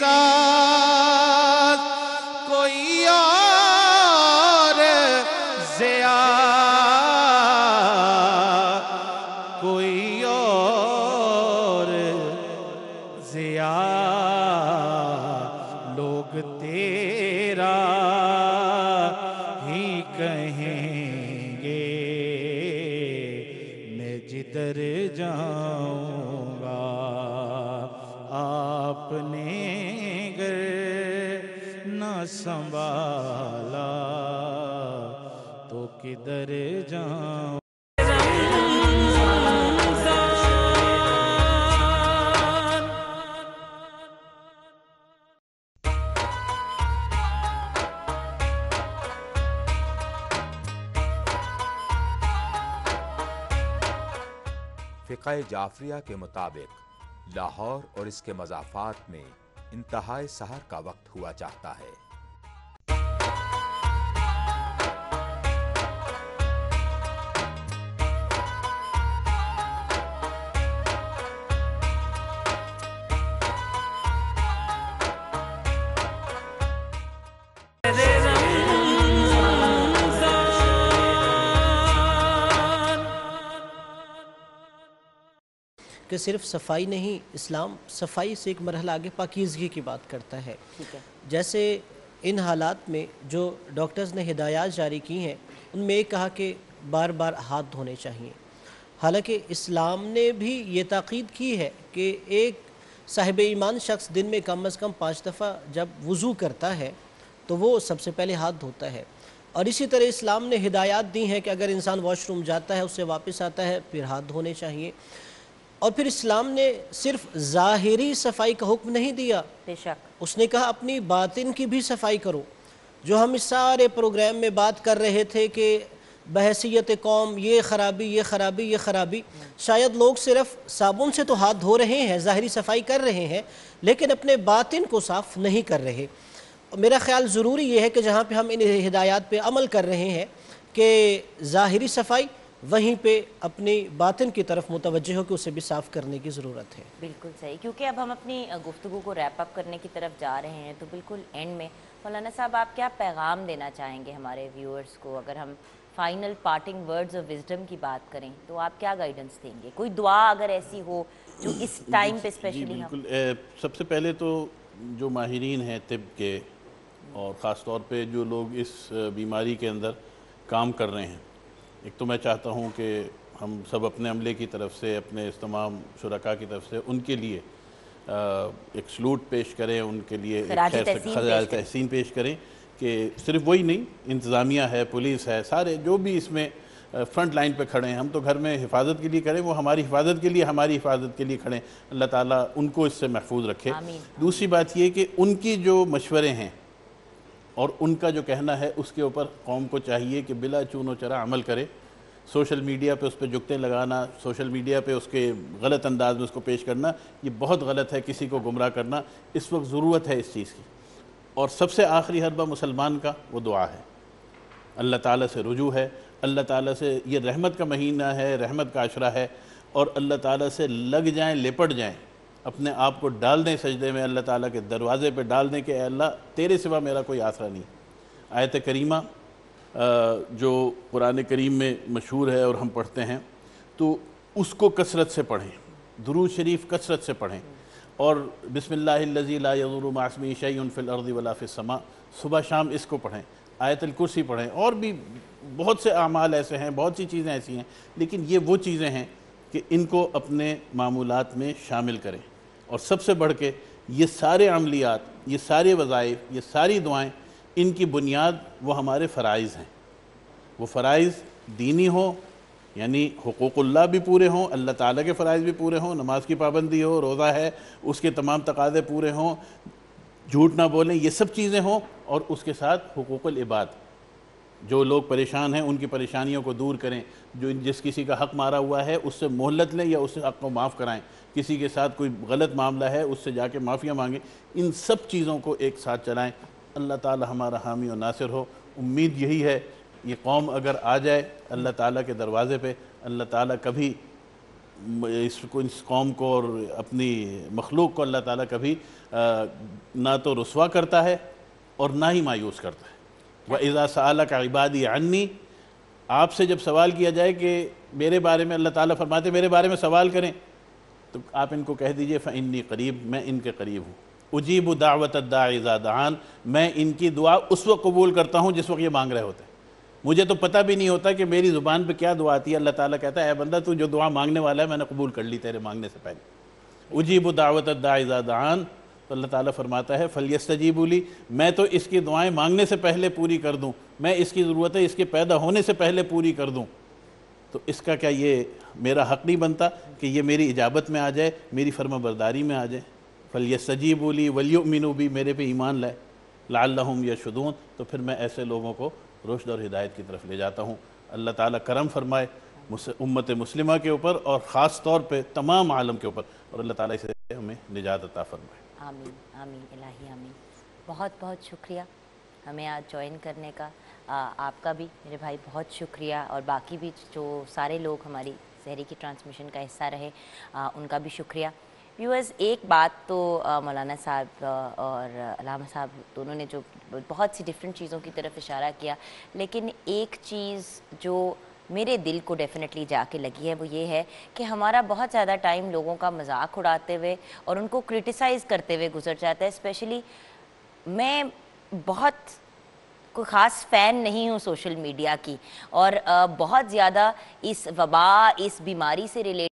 اعزاز کوئی اور ضیا، کوئی اور ضیا، لوگ تیرا ہی کہیں گے میں جدھر جاؤں گا، آپ نے گر نہ سنبھالا تو کدھر جاؤں۔ فقہ جعفریہ کے مطابق لاہور اور اس کے مضافات میں انتہائے سحر کا وقت ہوا چاہتا ہے۔ کہ صرف صفائی نہیں، اسلام صفائی سے ایک مرحلہ آگے پاکیزگی کی بات کرتا ہے۔ جیسے ان حالات میں جو ڈاکٹرز نے ہدایات جاری کی ہیں ان میں ایک کہا کہ بار بار ہاتھ دھونے چاہیے، حالانکہ اسلام نے بھی یہ تاکید کی ہے کہ ایک صاحب ایمان شخص دن میں کم از کم 5 دفعہ جب وضو کرتا ہے تو وہ سب سے پہلے ہاتھ دھوتا ہے، اور اسی طرح اسلام نے ہدایات دی ہیں کہ اگر انسان واش روم جاتا ہے اس سے واپس آتا ہے پھر ہاتھ دھونے چاہیے۔ اور پھر اسلام نے صرف ظاہری صفائی کا حکم نہیں دیا، بے شک اس نے کہا اپنی باطن کی بھی صفائی کرو۔ جو ہم اس سارے پروگرام میں بات کر رہے تھے کہ بحیثیت قوم یہ خرابی یہ خرابی یہ خرابی. شاید لوگ صرف صابن سے تو ہاتھ دھو رہے ہیں، ظاہری صفائی کر رہے ہیں، لیکن اپنے باطن کو صاف نہیں کر رہے. میرا خیال ضروری یہ ہے کہ جہاں پہ ہم ان ہدایات پہ عمل کر رہے ہیں کہ ظاہری صفائی، وہیں پہ اپنی باطن کی طرف متوجہ ہو کہ اسے بھی صاف کرنے کی ضرورت ہے. بالکل صحیح، کیونکہ اب ہم اپنی گفتگو کو ریپ اپ کرنے کی طرف جا رہے ہیں، تو بالکل اینڈ میں مولانا صاحب آپ کیا پیغام دینا چاہیں گے ہمارے ویورز کو؟ اگر ہم final parting words of wisdom کی بات کریں تو آپ کیا گائیڈنس دیں گے؟ کوئی دعا اگر ایسی ہو جو اس ٹائم پہ اسپیشلی ہم... بالکل. سب سے پہلے تو جو ماہرین ہیں طب کے، اور خاص طور پہ جو لوگ اس بیماری کے اندر کام کر رہے ہیں، ایک تو میں چاہتا ہوں کہ ہم سب اپنے عملے کی طرف سے، اپنے اس تمام شرکاء کی طرف سے ان کے لیے ایک سلوٹ پیش کریں، ان کے لیے خراج تحسین پیش کریں کہ صرف وہی نہیں، انتظامیہ ہے، پولیس ہے، سارے جو بھی اس میں فرنٹ لائن پہ کھڑے ہیں. ہم تو گھر میں حفاظت کے لیے کریں، وہ ہماری حفاظت کے لیے، ہماری حفاظت کے لیے کھڑیں. اللہ تعالیٰ ان کو اس سے محفوظ رکھے. دوسری بات یہ کہ ان کی جو مشورے ہیں اور ان کا جو کہنا ہے، اس کے اوپر قوم کو چاہیے کہ بلا چون و چرا عمل کرے. سوشل میڈیا پہ اس پہ جگتیں لگانا، سوشل میڈیا پہ اس کے غلط انداز میں اس کو پیش کرنا، یہ بہت غلط ہے. کسی کو گمراہ کرنا، اس وقت ضرورت ہے اس چیز کی. اور سب سے آخری حربہ مسلمان کا وہ دعا ہے، اللہ تعالیٰ سے رجوع ہے. اللہ تعالیٰ سے، یہ رحمت کا مہینہ ہے، رحمت کا عشرہ ہے، اور اللہ تعالیٰ سے لگ جائیں، لپٹ جائیں، اپنے آپ کو ڈال دیں سجدے میں، اللہ تعالیٰ کے دروازے پہ ڈال دیں کہ اے اللہ تیرے سوا میرا کوئی آسرا نہیں. آیت کریمہ جو قرآن کریم میں مشہور ہے اور ہم پڑھتے ہیں، تو اس کو کثرت سے پڑھیں، درود شریف کثرت سے پڑھیں، اور بسم اللہ الذی لا یضر مع اسمہ شیء فی الارض ولا فی السماء، صبح شام اس کو پڑھیں. آیت الکرسی پڑھیں. اور بھی بہت سے اعمال ایسے ہیں، بہت سی چیزیں ایسی ہیں، لیکن یہ وہ چیزیں ہیں کہ ان کو اپنے معمولات میں شامل کریں. اور سب سے بڑھ کے یہ سارے عملیات، یہ سارے وظائف، یہ ساری دعائیں، ان کی بنیاد وہ ہمارے فرائض ہیں. وہ فرائض دینی ہوں، یعنی حقوق اللہ بھی پورے ہوں، اللہ تعالیٰ کے فرائض بھی پورے ہوں، نماز کی پابندی ہو، روزہ ہے، اس کے تمام تقاضے پورے ہوں، جھوٹ نہ بولیں، یہ سب چیزیں ہوں. اور اس کے ساتھ حقوق العباد، جو لوگ پریشان ہیں ان کی پریشانیوں کو دور کریں، جس کسی کا حق مارا ہوا ہے اس سے مہلت لیں یا اس سے حق کو معاف کرائیں، کسی کے ساتھ کوئی غلط معاملہ ہے اس سے جا کے معافیاں مانگیں. ان سب چیزوں کو ایک ساتھ چلائیں. اللہ تعالی ہمارا حامی و ناصر ہو. امید یہی ہے، یہ قوم اگر آ جائے اللہ تعالیٰ کے دروازے پہ، اللہ تعالیٰ کبھی اس قوم کو اور اپنی مخلوق کو اللہ تعالیٰ کبھی نہ تو رسوا کرتا ہے اور نہ ہی مایوس کرتا ہے. وَإِذَا سَأَلَكَ عِبَادِي عَنِّي، آپ سے جب سوال کیا جائے کہ میرے بارے میں، اللہ تعالیٰ فرماتے میرے بارے میں سوال کریں، تو آپ ان کو کہہ دیجئے فَإِنِّي قریب، میں ان کے قریب ہوں. اجیب دعوت الداعی اذا دعان، میں ان کی دعا اس وقت قبول کرتا ہوں جس وقت یہ مانگ رہے ہوتے ہیں. مجھے تو پتہ بھی نہیں ہوتا کہ میری زبان پہ کیا دعا آتی ہے. اللہ تعالیٰ کہتا ہے اے بندہ تو جو دعا مانگنے والا ہے میں نے قبول کر لی تیرے مانگنے سے پہلے. اجیب دعوت الداعی اذا دعان، تو اللہ تعالیٰ فرماتا ہے فَلْيَسْتَجِيبُوا لِي، میں تو اس کی دعائیں مانگنے سے پہلے پوری کر دوں، میں اس کی ضرورت ہے اس کے پیدا ہونے سے پہلے پوری کر دوں. تو اس کا کیا یہ میرا حق نہیں بنتا کہ یہ میری اجابت میں آ جائے، میری فرما برداری میں آ جائے؟ فَلْيَسْتَجِيبُوا لِي وَلْيُؤْمِنُوا بِي، میرے پہ ایمان لائے، لَعَلَّهُمْ يَرْشُدُونَ، تو پھر میں ایسے لوگوں کو رشد اور ہدایت کی طرف لے جاتا ہوں. اللہ تعالیٰ کرم فرمائے امت مسلمہ کے اوپر اور خاص طور پہ تمام عالم کے اوپر، اور اللہ تعالیٰ اسے ہمیں نجات عطا فرمائے. آمین آمین الہی آمین. بہت بہت شکریہ ہمیں آج جوائن کرنے کا. آپ کا بھی میرے بھائی بہت شکریہ، اور باقی بھی جو سارے لوگ ہماری سحری کی ٹرانسمیشن کا حصہ رہے ان کا بھی شکریہ. ویورز، ایک بات تو مولانا صاحب اور علامہ صاحب دونوں نے جو بہت سی ڈیفرنٹ چیزوں کی طرف اشارہ کیا، لیکن ایک چیز جو میرے دل کو ڈیفینیٹلی جا کے لگی ہے وہ یہ ہے کہ ہمارا بہت زیادہ ٹائم لوگوں کا مذاق اڑاتے ہوئے اور ان کو کرٹیسائز کرتے ہوئے گزر جاتا ہے. اسپیشلی میں بہت کوئی خاص فین نہیں ہوں سوشل میڈیا کی، اور بہت زیادہ اس وبا، اس بیماری سے ریلیٹ